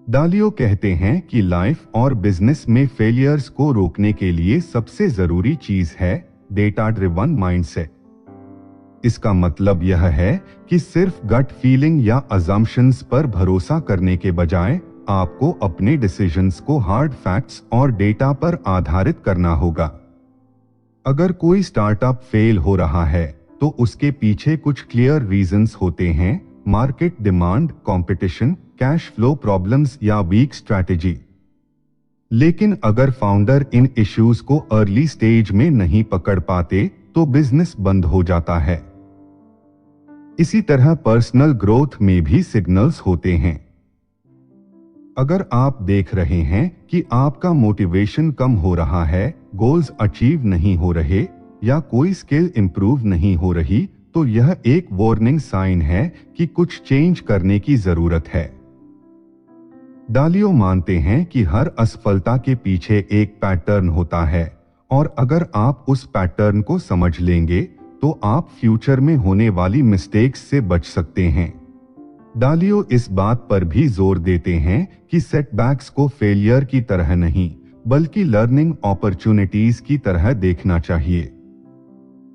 डालियो कहते हैं कि लाइफ और बिजनेस में फेलियर्स को रोकने के लिए सबसे जरूरी चीज है डेटा ड्रिवन माइंडसेट। इसका मतलब यह है कि सिर्फ गट फीलिंग या अजम्पशंस पर भरोसा करने के बजाय आपको अपने डिसीजंस को हार्ड फैक्ट्स और डेटा पर आधारित करना होगा। अगर कोई स्टार्टअप फेल हो रहा है तो उसके पीछे कुछ क्लियर रीजंस होते हैं: market demand, competition, cash flow problems या वीक स्ट्रैटेजी। लेकिन अगर फाउंडर इन इश्यूज को अर्ली स्टेज में नहीं पकड़ पाते तो बिजनेस बंद हो जाता है। इसी तरह पर्सनल ग्रोथ में भी सिग्नल्स होते हैं। अगर आप देख रहे हैं कि आपका मोटिवेशन कम हो रहा है, गोल्स अचीव नहीं हो रहे या कोई स्किल इंप्रूव नहीं हो रही, तो यह एक वार्निंग साइन है कि कुछ चेंज करने की जरूरत है। डालियो मानते हैं कि हर असफलता के पीछे एक पैटर्न होता है और अगर आप उस पैटर्न को समझ लेंगे तो आप फ्यूचर में होने वाली मिस्टेक्स से बच सकते हैं। डालियो इस बात पर भी जोर देते हैं कि सेटबैक्स को फेलियर की तरह नहीं, बल्कि लर्निंग अपॉर्चुनिटीज की तरह देखना चाहिए।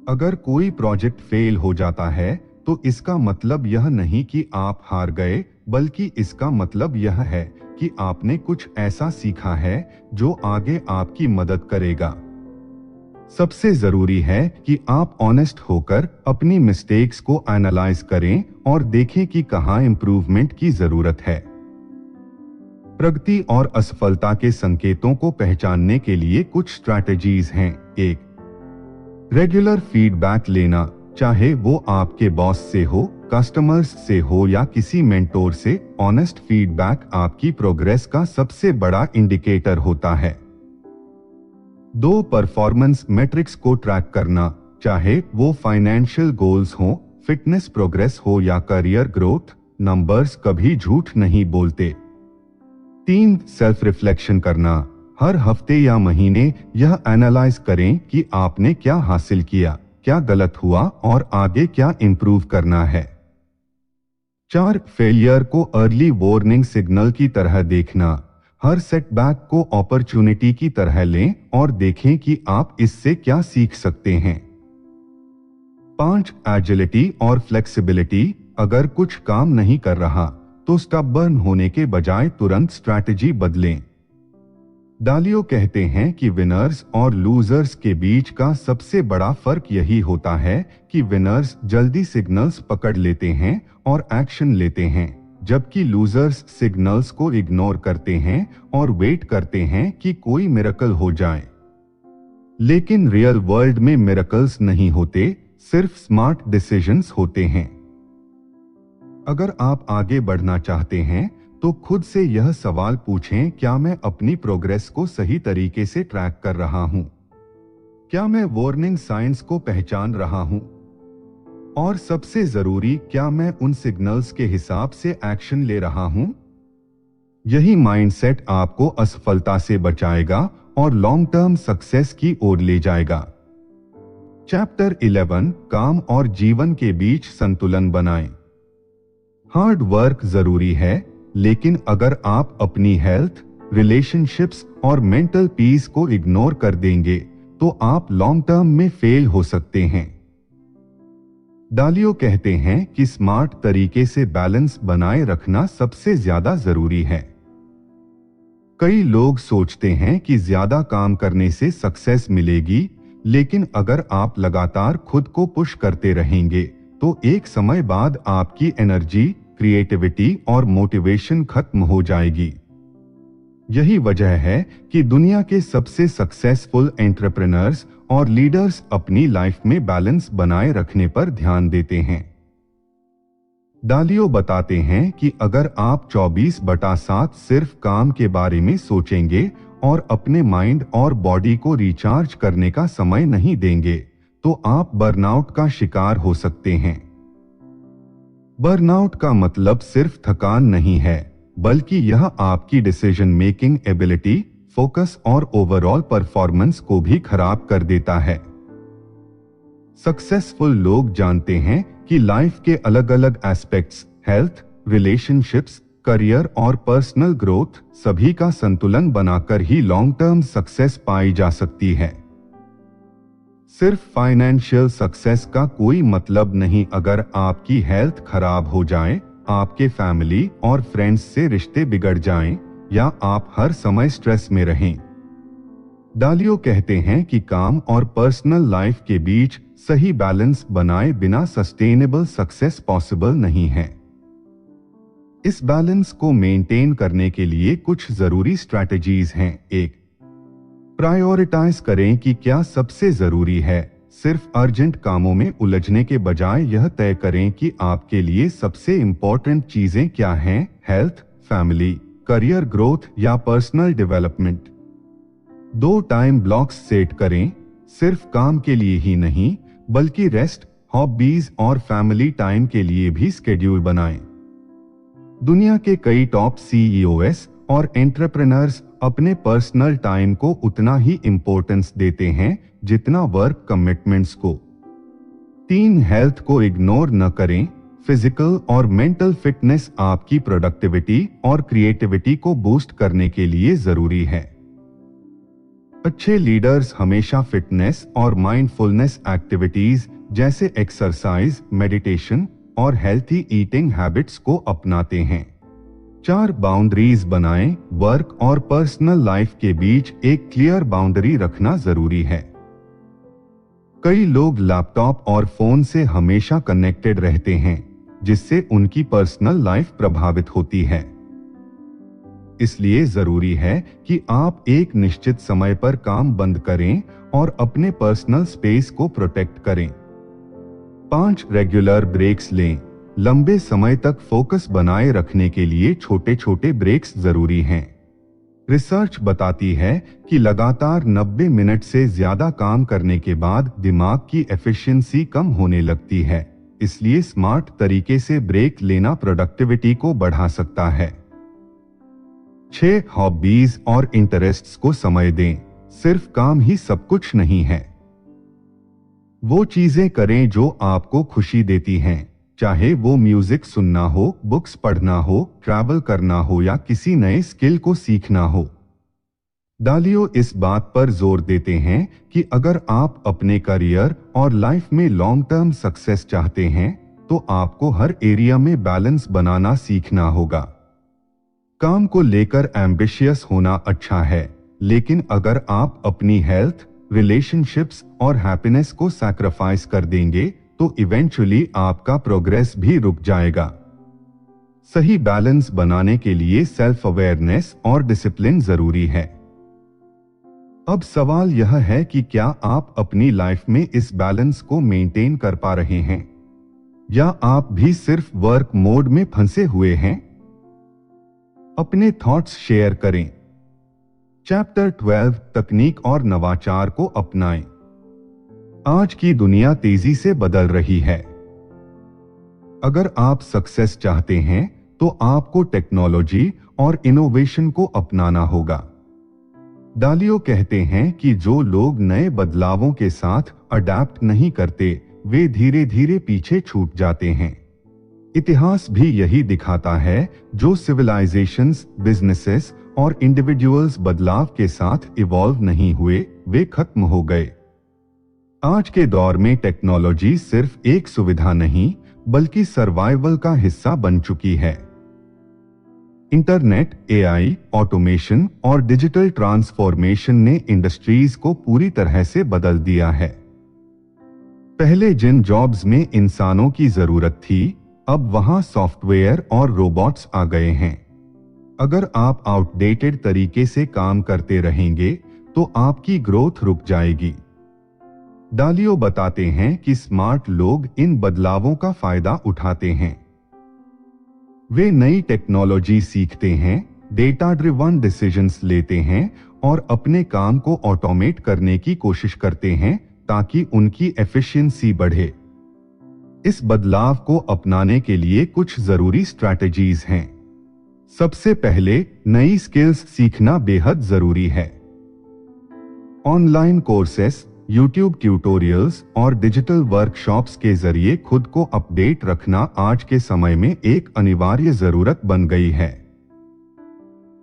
अगर कोई प्रोजेक्ट फेल हो जाता है तो इसका मतलब यह नहीं कि आप हार गए, बल्कि इसका मतलब यह है कि आपने कुछ ऐसा सीखा है जो आगे आपकी मदद करेगा। सबसे जरूरी है कि आप ऑनेस्ट होकर अपनी मिस्टेक्स को एनालाइज करें और देखें कि कहां इंप्रूवमेंट की जरूरत है। प्रगति और असफलता के संकेतों को पहचानने के लिए कुछ स्ट्रैटेजीज हैं। 1. रेगुलर फीडबैक लेना, चाहे वो आपके बॉस से हो, कस्टमर्स से हो या किसी मेंटोर से। ऑनेस्ट फीडबैक आपकी प्रोग्रेस का सबसे बड़ा इंडिकेटर होता है। 2. परफॉर्मेंस मैट्रिक्स को ट्रैक करना, चाहे वो फाइनेंशियल गोल्स हो, फिटनेस प्रोग्रेस हो या करियर ग्रोथ। नंबर्स कभी झूठ नहीं बोलते। 3. सेल्फ रिफ्लेक्शन करना, हर हफ्ते या महीने यह एनालाइज करें कि आपने क्या हासिल किया, क्या गलत हुआ और आगे क्या इंप्रूव करना है। 4 फेलियर को अर्ली वार्निंग सिग्नल की तरह देखना। हर सेटबैक को अपॉर्चुनिटी की तरह लें और देखें कि आप इससे क्या सीख सकते हैं। 5 एजिलिटी और फ्लेक्सिबिलिटी। अगर कुछ काम नहीं कर रहा तो स्टबर्न होने के बजाय तुरंत स्ट्रैटेजी बदलें। डालियो कहते हैं कि विनर्स और लूजर्स के बीच का सबसे बड़ा फर्क यही होता है कि विनर्स जल्दी सिग्नल्स पकड़ लेते हैं और एक्शन लेते हैं, जबकि लूजर्स सिग्नल्स को इग्नोर करते हैं और वेट करते हैं कि कोई मिरेकल हो जाए। लेकिन रियल वर्ल्ड में मिरेकल्स नहीं होते, सिर्फ स्मार्ट डिसीजंस होते हैं। अगर आप आगे बढ़ना चाहते हैं तो खुद से यह सवाल पूछें, क्या मैं अपनी प्रोग्रेस को सही तरीके से ट्रैक कर रहा हूं? क्या मैं वार्निंग साइंस को पहचान रहा हूं? और सबसे जरूरी, क्या मैं उन सिग्नल्स के हिसाब से एक्शन ले रहा हूं? यही माइंडसेट आपको असफलता से बचाएगा और लॉन्ग टर्म सक्सेस की ओर ले जाएगा। चैप्टर 11, काम और जीवन के बीच संतुलन बनाएं। हार्ड वर्क जरूरी है, लेकिन अगर आप अपनी हेल्थ, रिलेशनशिप्स और मेंटल पीस को इग्नोर कर देंगे तो आप लॉन्ग टर्म में फेल हो सकते हैं। डालियो कहते हैं कि स्मार्ट तरीके से बैलेंस बनाए रखना सबसे ज्यादा जरूरी है। कई लोग सोचते हैं कि ज्यादा काम करने से सक्सेस मिलेगी, लेकिन अगर आप लगातार खुद को पुश करते रहेंगे तो एक समय बाद आपकी एनर्जी, क्रिएटिविटी और मोटिवेशन खत्म हो जाएगी। यही वजह है कि दुनिया के सबसे सक्सेसफुल एंटरप्रेन्योर्स और लीडर्स अपनी लाइफ में बैलेंस बनाए रखने पर ध्यान देते हैं। डालियो बताते हैं कि अगर आप 24/7 सिर्फ काम के बारे में सोचेंगे और अपने माइंड और बॉडी को रिचार्ज करने का समय नहीं देंगे तो आप बर्नआउट का शिकार हो सकते हैं। बर्नआउट का मतलब सिर्फ थकान नहीं है, बल्कि यह आपकी डिसीजन मेकिंग एबिलिटी, फोकस और ओवरऑल परफॉर्मेंस को भी खराब कर देता है। सक्सेसफुल लोग जानते हैं कि लाइफ के अलग अलग एस्पेक्ट्स, हेल्थ, रिलेशनशिप्स, करियर और पर्सनल ग्रोथ, सभी का संतुलन बनाकर ही लॉन्ग टर्म सक्सेस पाई जा सकती है। सिर्फ फाइनेंशियल सक्सेस का कोई मतलब नहीं। अगर आपकी हेल्थ खराब हो जाए, आपके फैमिली और फ्रेंड्स से रिश्ते बिगड़ जाएं, या आप हर समय स्ट्रेस में रहें। डालियो कहते हैं कि काम और पर्सनल लाइफ के बीच सही बैलेंस बनाए बिना सस्टेनेबल सक्सेस पॉसिबल नहीं है। इस बैलेंस को मेंटेन करने के लिए कुछ जरूरी स्ट्रैटेजीज हैं। 1, प्रायोरिटाइज करें कि क्या सबसे जरूरी है। सिर्फ अर्जेंट कामों में उलझने के बजाय यह तय करें कि आपके लिए सबसे इंपॉर्टेंट चीजें क्या हैं, हेल्थ, फैमिली, करियर ग्रोथ या personal development. 2 time blocks set करें, सिर्फ काम के लिए ही नहीं बल्कि रेस्ट, हॉबीज और फैमिली टाइम के लिए भी स्केड्यूल बनाएं। दुनिया के कई टॉप सीईओएस और एंटरप्रेन्योर्स अपने पर्सनल टाइम को उतना ही इंपॉर्टेंस देते हैं जितना वर्क कमिटमेंट्स को। 3, हेल्थ को इग्नोर न करें। फिजिकल और मेंटल फिटनेस आपकी प्रोडक्टिविटी और क्रिएटिविटी को बूस्ट करने के लिए जरूरी है। अच्छे लीडर्स हमेशा फिटनेस और माइंडफुलनेस एक्टिविटीज जैसे एक्सरसाइज, मेडिटेशन और हेल्थी ईटिंग हैबिट्स को अपनाते हैं। 4, बाउंड्रीज बनाएं। वर्क और पर्सनल लाइफ के बीच एक क्लियर बाउंड्री रखना जरूरी है। कई लोग लैपटॉप और फोन से हमेशा कनेक्टेड रहते हैं, जिससे उनकी पर्सनल लाइफ प्रभावित होती है। इसलिए जरूरी है कि आप एक निश्चित समय पर काम बंद करें और अपने पर्सनल स्पेस को प्रोटेक्ट करें। 5, रेगुलर ब्रेक्स लें। लंबे समय तक फोकस बनाए रखने के लिए छोटे छोटे ब्रेक्स जरूरी हैं। रिसर्च बताती है कि लगातार 90 मिनट से ज्यादा काम करने के बाद दिमाग की एफिशिएंसी कम होने लगती है। इसलिए स्मार्ट तरीके से ब्रेक लेना प्रोडक्टिविटी को बढ़ा सकता है। 6, हॉबीज और इंटरेस्ट्स को समय दें। सिर्फ काम ही सब कुछ नहीं है। वो चीजें करें जो आपको खुशी देती हैं, चाहे वो म्यूजिक सुनना हो, बुक्स पढ़ना हो, ट्रैवल करना हो या किसी नए स्किल को सीखना हो। डालियो इस बात पर जोर देते हैं कि अगर आप अपने करियर और लाइफ में लॉन्ग टर्म सक्सेस चाहते हैं तो आपको हर एरिया में बैलेंस बनाना सीखना होगा। काम को लेकर एम्बिशियस होना अच्छा है, लेकिन अगर आप अपनी हेल्थ, रिलेशनशिप्स और हैप्पीनेस को सैक्रिफाइस कर देंगे तो इवेंचुअली आपका प्रोग्रेस भी रुक जाएगा। सही बैलेंस बनाने के लिए सेल्फ अवेयरनेस और डिसिप्लिन जरूरी है। अब सवाल यह है कि क्या आप अपनी लाइफ में इस बैलेंस को मेंटेन कर पा रहे हैं या आप भी सिर्फ वर्क मोड में फंसे हुए हैं? अपने थॉट्स शेयर करें। चैप्टर 12 तकनीक और नवाचार को अपनाएं। आज की दुनिया तेजी से बदल रही है। अगर आप सक्सेस चाहते हैं तो आपको टेक्नोलॉजी और इनोवेशन को अपनाना होगा। डालियो कहते हैं कि जो लोग नए बदलावों के साथ अडैप्ट नहीं करते वे धीरे धीरे पीछे छूट जाते हैं। इतिहास भी यही दिखाता है, जो सिविलाइजेशंस, बिजनेसेस और इंडिविजुअल्स बदलाव के साथ इवॉल्व नहीं हुए वे खत्म हो गए। आज के दौर में टेक्नोलॉजी सिर्फ एक सुविधा नहीं बल्कि सर्वाइवल का हिस्सा बन चुकी है। इंटरनेट, एआई, ऑटोमेशन और डिजिटल ट्रांसफॉर्मेशन ने इंडस्ट्रीज को पूरी तरह से बदल दिया है। पहले जिन जॉब्स में इंसानों की जरूरत थी, अब वहां सॉफ्टवेयर और रोबोट्स आ गए हैं। अगर आप आउटडेटेड तरीके से काम करते रहेंगे तो आपकी ग्रोथ रुक जाएगी। डालियो बताते हैं कि स्मार्ट लोग इन बदलावों का फायदा उठाते हैं। वे नई टेक्नोलॉजी सीखते हैं, डेटा ड्रिवन डिसीजंस लेते हैं और अपने काम को ऑटोमेट करने की कोशिश करते हैं ताकि उनकी एफिशिएंसी बढ़े। इस बदलाव को अपनाने के लिए कुछ जरूरी स्ट्रैटेजीज हैं। सबसे पहले नई स्किल्स सीखना बेहद जरूरी है। ऑनलाइन कोर्सेस, यूट्यूब ट्यूटोरियल्स और डिजिटल वर्कशॉप्स के जरिए खुद को अपडेट रखना आज के समय में एक अनिवार्य जरूरत बन गई है।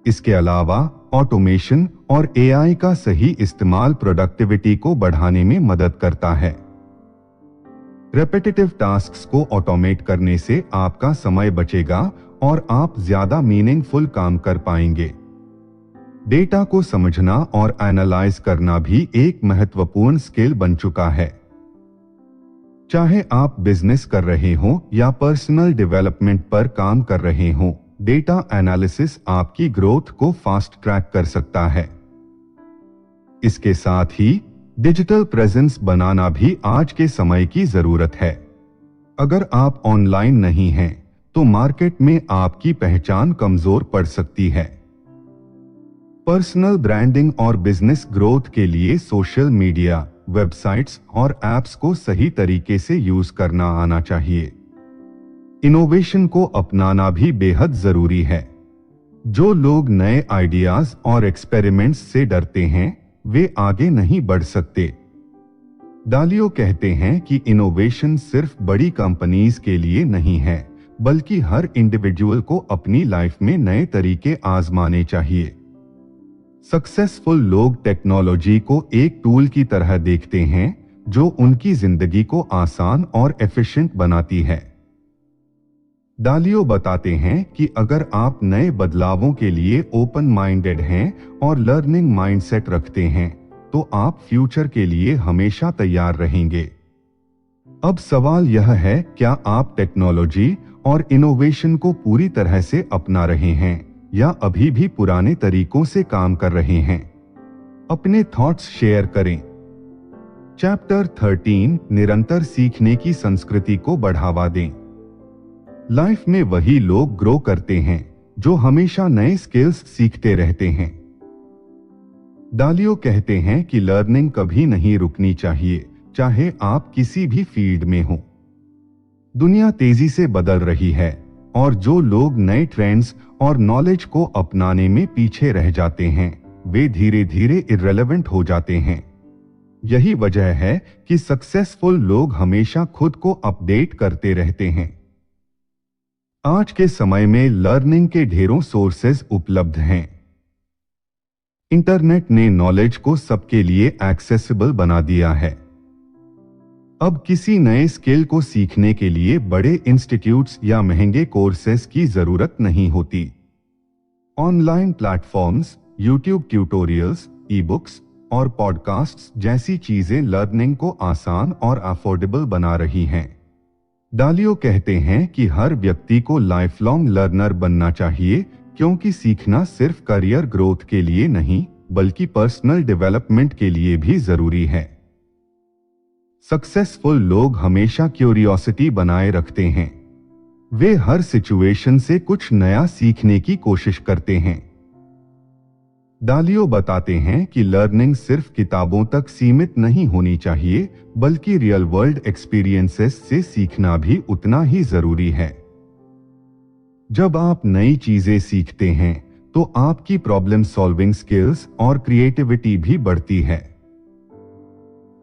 इसके अलावा ऑटोमेशन और एआई का सही इस्तेमाल प्रोडक्टिविटी को बढ़ाने में मदद करता है। रेपिटेटिव टास्क्स को ऑटोमेट करने से आपका समय बचेगा और आप ज्यादा मीनिंगफुल काम कर पाएंगे। डेटा को समझना और एनालाइज करना भी एक महत्वपूर्ण स्किल बन चुका है। चाहे आप बिजनेस कर रहे हो या पर्सनल डेवलपमेंट पर काम कर रहे हो, डेटा एनालिसिस आपकी ग्रोथ को फास्ट ट्रैक कर सकता है। इसके साथ ही डिजिटल प्रेजेंस बनाना भी आज के समय की जरूरत है। अगर आप ऑनलाइन नहीं हैं, तो मार्केट में आपकी पहचान कमजोर पड़ सकती है। पर्सनल ब्रांडिंग और बिजनेस ग्रोथ के लिए सोशल मीडिया, वेबसाइट्स और एप्स को सही तरीके से यूज करना आना चाहिए। इनोवेशन को अपनाना भी बेहद जरूरी है। जो लोग नए आइडियाज और एक्सपेरिमेंट्स से डरते हैं, वे आगे नहीं बढ़ सकते। डालियो कहते हैं कि इनोवेशन सिर्फ बड़ी कंपनीज के लिए नहीं है, बल्कि हर इंडिविजुअल को अपनी लाइफ में नए तरीके आजमाने चाहिए। सक्सेसफुल लोग टेक्नोलॉजी को एक टूल की तरह देखते हैं जो उनकी जिंदगी को आसान और एफिशिएंट बनाती है। डालियो बताते हैं कि अगर आप नए बदलावों के लिए ओपन माइंडेड हैं और लर्निंग माइंडसेट रखते हैं, तो आप फ्यूचर के लिए हमेशा तैयार रहेंगे। अब सवाल यह है, क्या आप टेक्नोलॉजी और इनोवेशन को पूरी तरह से अपना रहे हैं या अभी भी पुराने तरीकों से काम कर रहे हैं? अपने थॉट्स शेयर करें। चैप्टर 13 निरंतर सीखने की संस्कृति को बढ़ावा दें। लाइफ में वही लोग ग्रो करते हैं जो हमेशा नए स्किल्स सीखते रहते हैं। डालियो कहते हैं कि लर्निंग कभी नहीं रुकनी चाहिए, चाहे आप किसी भी फील्ड में हो। दुनिया तेजी से बदल रही है और जो लोग नए ट्रेंड्स और नॉलेज को अपनाने में पीछे रह जाते हैं, वे धीरे धीरे इररिलेवेंट हो जाते हैं। यही वजह है कि सक्सेसफुल लोग हमेशा खुद को अपडेट करते रहते हैं। आज के समय में लर्निंग के ढेरों सोर्सेज उपलब्ध हैं। इंटरनेट ने नॉलेज को सबके लिए एक्सेसिबल बना दिया है। अब किसी नए स्किल को सीखने के लिए बड़े इंस्टीट्यूट्स या महंगे कोर्सेज की जरूरत नहीं होती। Online platforms, YouTube tutorials, e books और पॉडकास्ट्स जैसी चीजें लर्निंग को आसान और अफोर्डेबल बना रही हैं। डालियो कहते हैं कि हर व्यक्ति को लाइफ लॉन्ग लर्नर बनना चाहिए, क्योंकि सीखना सिर्फ करियर ग्रोथ के लिए नहीं बल्कि पर्सनल डेवलपमेंट के लिए भी जरूरी है। सक्सेसफुल लोग हमेशा क्यूरियोसिटी बनाए रखते हैं। वे हर सिचुएशन से कुछ नया सीखने की कोशिश करते हैं। डालियो बताते हैं कि लर्निंग सिर्फ किताबों तक सीमित नहीं होनी चाहिए, बल्कि रियल वर्ल्ड एक्सपीरियंसेस से सीखना भी उतना ही जरूरी है। जब आप नई चीजें सीखते हैं तो आपकी प्रॉब्लम सॉल्विंग स्किल्स और क्रिएटिविटी भी बढ़ती है।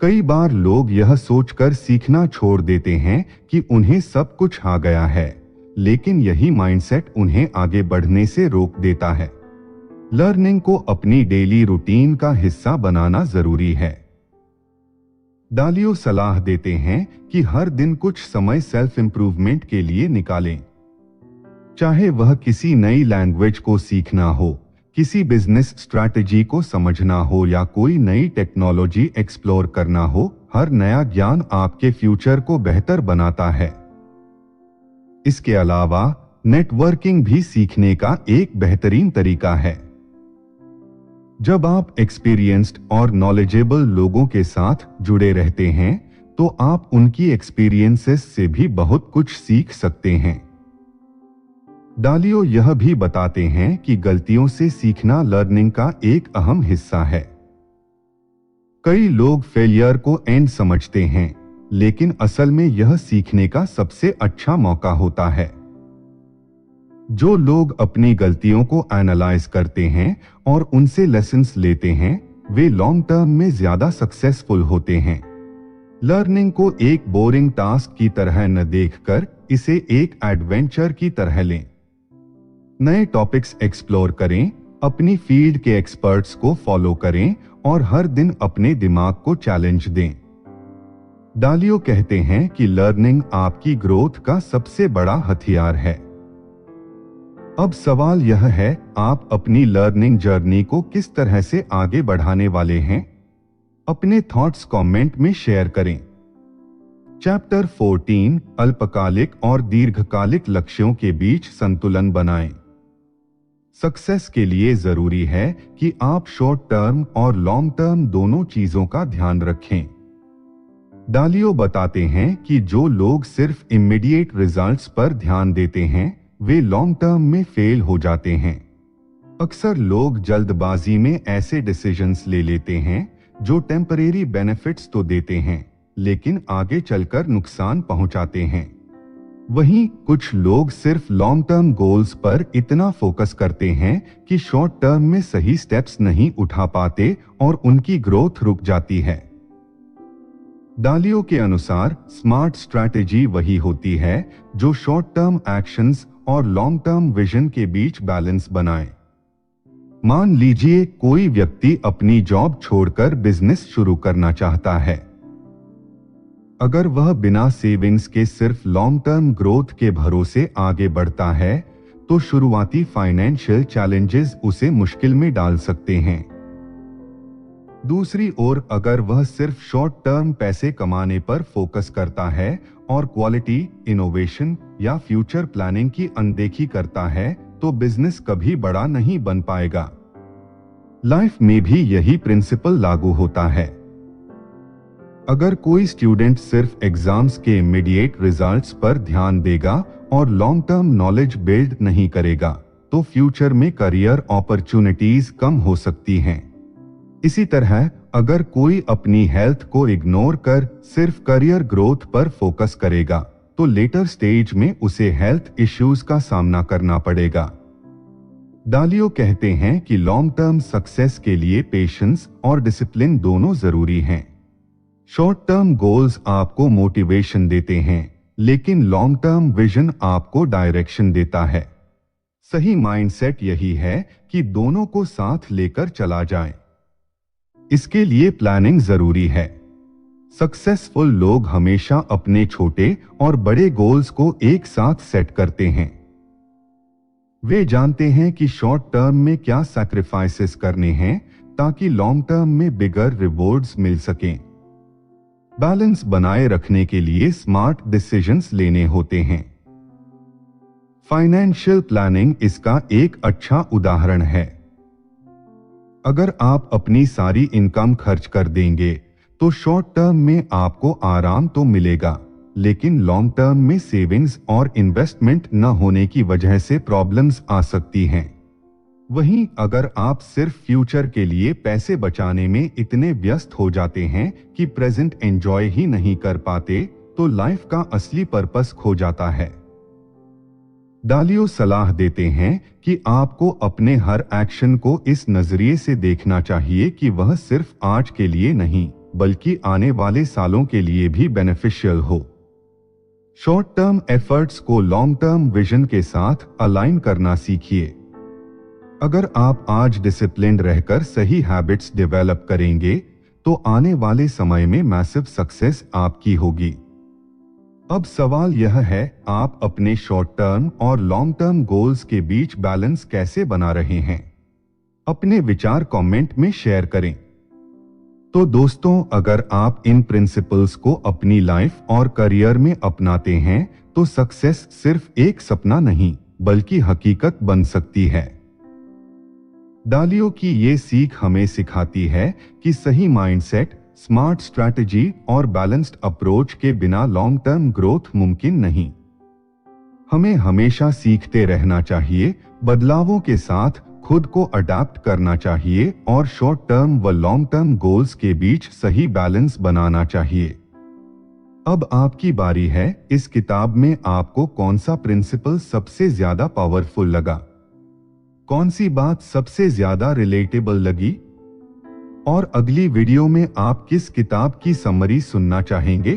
कई बार लोग यह सोचकर सीखना छोड़ देते हैं कि उन्हें सब कुछ आ गया है, लेकिन यही माइंडसेट उन्हें आगे बढ़ने से रोक देता है। लर्निंग को अपनी डेली रूटीन का हिस्सा बनाना जरूरी है। डालियो सलाह देते हैं कि हर दिन कुछ समय सेल्फ इंप्रूवमेंट के लिए निकालें। चाहे वह किसी नई लैंग्वेज को सीखना हो, किसी बिजनेस स्ट्रैटेजी को समझना हो या कोई नई टेक्नोलॉजी एक्सप्लोर करना हो, हर नया ज्ञान आपके फ्यूचर को बेहतर बनाता है। इसके अलावा नेटवर्किंग भी सीखने का एक बेहतरीन तरीका है। जब आप एक्सपीरियंस्ड और नॉलेजेबल लोगों के साथ जुड़े रहते हैं तो आप उनकी एक्सपीरियंसेस से भी बहुत कुछ सीख सकते हैं। डालियो यह भी बताते हैं कि गलतियों से सीखना लर्निंग का एक अहम हिस्सा है। कई लोग फेलियर को एंड समझते हैं, लेकिन असल में यह सीखने का सबसे अच्छा मौका होता है। जो लोग अपनी गलतियों को एनालाइज करते हैं और उनसे लेसन्स लेते हैं, वे लॉन्ग टर्म में ज्यादा सक्सेसफुल होते हैं। लर्निंग को एक बोरिंग टास्क की तरह न देखकर इसे एक एडवेंचर की तरह लें। नए टॉपिक्स एक्सप्लोर करें, अपनी फील्ड के एक्सपर्ट्स को फॉलो करें और हर दिन अपने दिमाग को चैलेंज दें। डालियो कहते हैं कि लर्निंग आपकी ग्रोथ का सबसे बड़ा हथियार है। अब सवाल यह है, आप अपनी लर्निंग जर्नी को किस तरह से आगे बढ़ाने वाले हैं? अपने थॉट्स कमेंट में शेयर करें। चैप्टर 14 अल्पकालिक और दीर्घकालिक लक्ष्यों के बीच संतुलन बनाएं। सक्सेस के लिए जरूरी है कि आप शॉर्ट टर्म और लॉन्ग टर्म दोनों चीजों का ध्यान रखें। डालियो बताते हैं कि जो लोग सिर्फ इमीडिएट रिजल्ट्स पर ध्यान देते हैं वे लॉन्ग टर्म में फेल हो जाते हैं। अक्सर लोग जल्दबाजी में ऐसे डिसीजंस ले लेते हैं जो टेम्परेरी बेनिफिट्स तो देते हैं, लेकिन आगे चलकर नुकसान पहुंचाते हैं। वहीं कुछ लोग सिर्फ लॉन्ग टर्म गोल्स पर इतना फोकस करते हैं कि शॉर्ट टर्म में सही स्टेप्स नहीं उठा पाते और उनकी ग्रोथ रुक जाती है। डालियो के अनुसार स्मार्ट स्ट्रैटेजी वही होती है जो शॉर्ट टर्म एक्शंस और लॉन्ग टर्म विजन के बीच बैलेंस बनाए। मान लीजिए कोई व्यक्ति अपनी जॉब छोड़कर बिजनेस शुरू करना चाहता है। अगर वह बिना सेविंग्स के सिर्फ लॉन्ग टर्म ग्रोथ के भरोसे आगे बढ़ता है तो शुरुआती फाइनेंशियल चैलेंजेस उसे मुश्किल में डाल सकते हैं। दूसरी ओर अगर वह सिर्फ शॉर्ट टर्म पैसे कमाने पर फोकस करता है और क्वालिटी, इनोवेशन या फ्यूचर प्लानिंग की अनदेखी करता है तो बिजनेस कभी बड़ा नहीं बन पाएगा। लाइफ में भी यही प्रिंसिपल लागू होता है। अगर कोई स्टूडेंट सिर्फ एग्जाम्स के इमीडिएट रिजल्ट्स पर ध्यान देगा और लॉन्ग टर्म नॉलेज बिल्ड नहीं करेगा तो फ्यूचर में करियर अपॉर्चुनिटीज कम हो सकती हैं। इसी तरह अगर कोई अपनी हेल्थ को इग्नोर कर सिर्फ करियर ग्रोथ पर फोकस करेगा तो लेटर स्टेज में उसे हेल्थ इश्यूज का सामना करना पड़ेगा। डालियो कहते हैं कि लॉन्ग टर्म सक्सेस के लिए पेशेंस और डिसिप्लिन दोनों जरूरी हैं। शॉर्ट टर्म गोल्स आपको मोटिवेशन देते हैं, लेकिन लॉन्ग टर्म विजन आपको डायरेक्शन देता है। सही माइंडसेट यही है कि दोनों को साथ लेकर चला जाए। इसके लिए प्लानिंग जरूरी है। सक्सेसफुल लोग हमेशा अपने छोटे और बड़े गोल्स को एक साथ सेट करते हैं। वे जानते हैं कि शॉर्ट टर्म में क्या सैक्रिफाइसेस करने हैं ताकि लॉन्ग टर्म में बिगर रिवॉर्ड्स मिल सकें। बैलेंस बनाए रखने के लिए स्मार्ट डिसीजंस लेने होते हैं। फाइनेंशियल प्लानिंग इसका एक अच्छा उदाहरण है। अगर आप अपनी सारी इनकम खर्च कर देंगे तो शॉर्ट टर्म में आपको आराम तो मिलेगा, लेकिन लॉन्ग टर्म में सेविंग्स और इन्वेस्टमेंट न होने की वजह से प्रॉब्लम्स आ सकती हैं। वहीं अगर आप सिर्फ फ्यूचर के लिए पैसे बचाने में इतने व्यस्त हो जाते हैं कि प्रेजेंट एंजॉय ही नहीं कर पाते, तो लाइफ का असली पर्पस खो जाता है। डालियो सलाह देते हैं कि आपको अपने हर एक्शन को इस नजरिए से देखना चाहिए कि वह सिर्फ आज के लिए नहीं, बल्कि आने वाले सालों के लिए भी बेनिफिशियल हो। शॉर्ट टर्म एफर्ट्स को लॉन्ग टर्म विजन के साथ अलाइन करना सीखिए। अगर आप आज डिसिप्लिन्ड रहकर सही हैबिट्स डेवलप करेंगे, तो आने वाले समय में मैसिव सक्सेस आपकी होगी। अब सवाल यह है, आप अपने शॉर्ट टर्म और लॉन्ग टर्म गोल्स के बीच बैलेंस कैसे बना रहे हैं? अपने विचार कमेंट में शेयर करें। तो दोस्तों, अगर आप इन प्रिंसिपल्स को अपनी लाइफ और करियर में अपनाते हैं, तो सक्सेस सिर्फ एक सपना नहीं, बल्कि हकीकत बन सकती है। डालियो की ये सीख हमें सिखाती है कि सही माइंडसेट, स्मार्ट स्ट्रैटेजी और बैलेंस्ड अप्रोच के बिना लॉन्ग टर्म ग्रोथ मुमकिन नहीं। हमें हमेशा सीखते रहना चाहिए, बदलावों के साथ खुद को अडैप्ट करना चाहिए और शॉर्ट टर्म व लॉन्ग टर्म गोल्स के बीच सही बैलेंस बनाना चाहिए। अब आपकी बारी है। इस किताब में आपको कौन सा प्रिंसिपल सबसे ज्यादा पावरफुल लगा? कौन सी बात सबसे ज्यादा रिलेटेबल लगी? और अगली वीडियो में आप किस किताब की समरी सुनना चाहेंगे?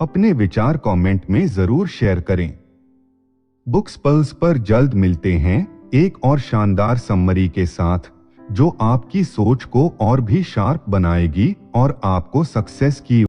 अपने विचार कमेंट में जरूर शेयर करें। बुक्स पल्स पर जल्द मिलते हैं एक और शानदार समरी के साथ, जो आपकी सोच को और भी शार्प बनाएगी और आपको सक्सेस की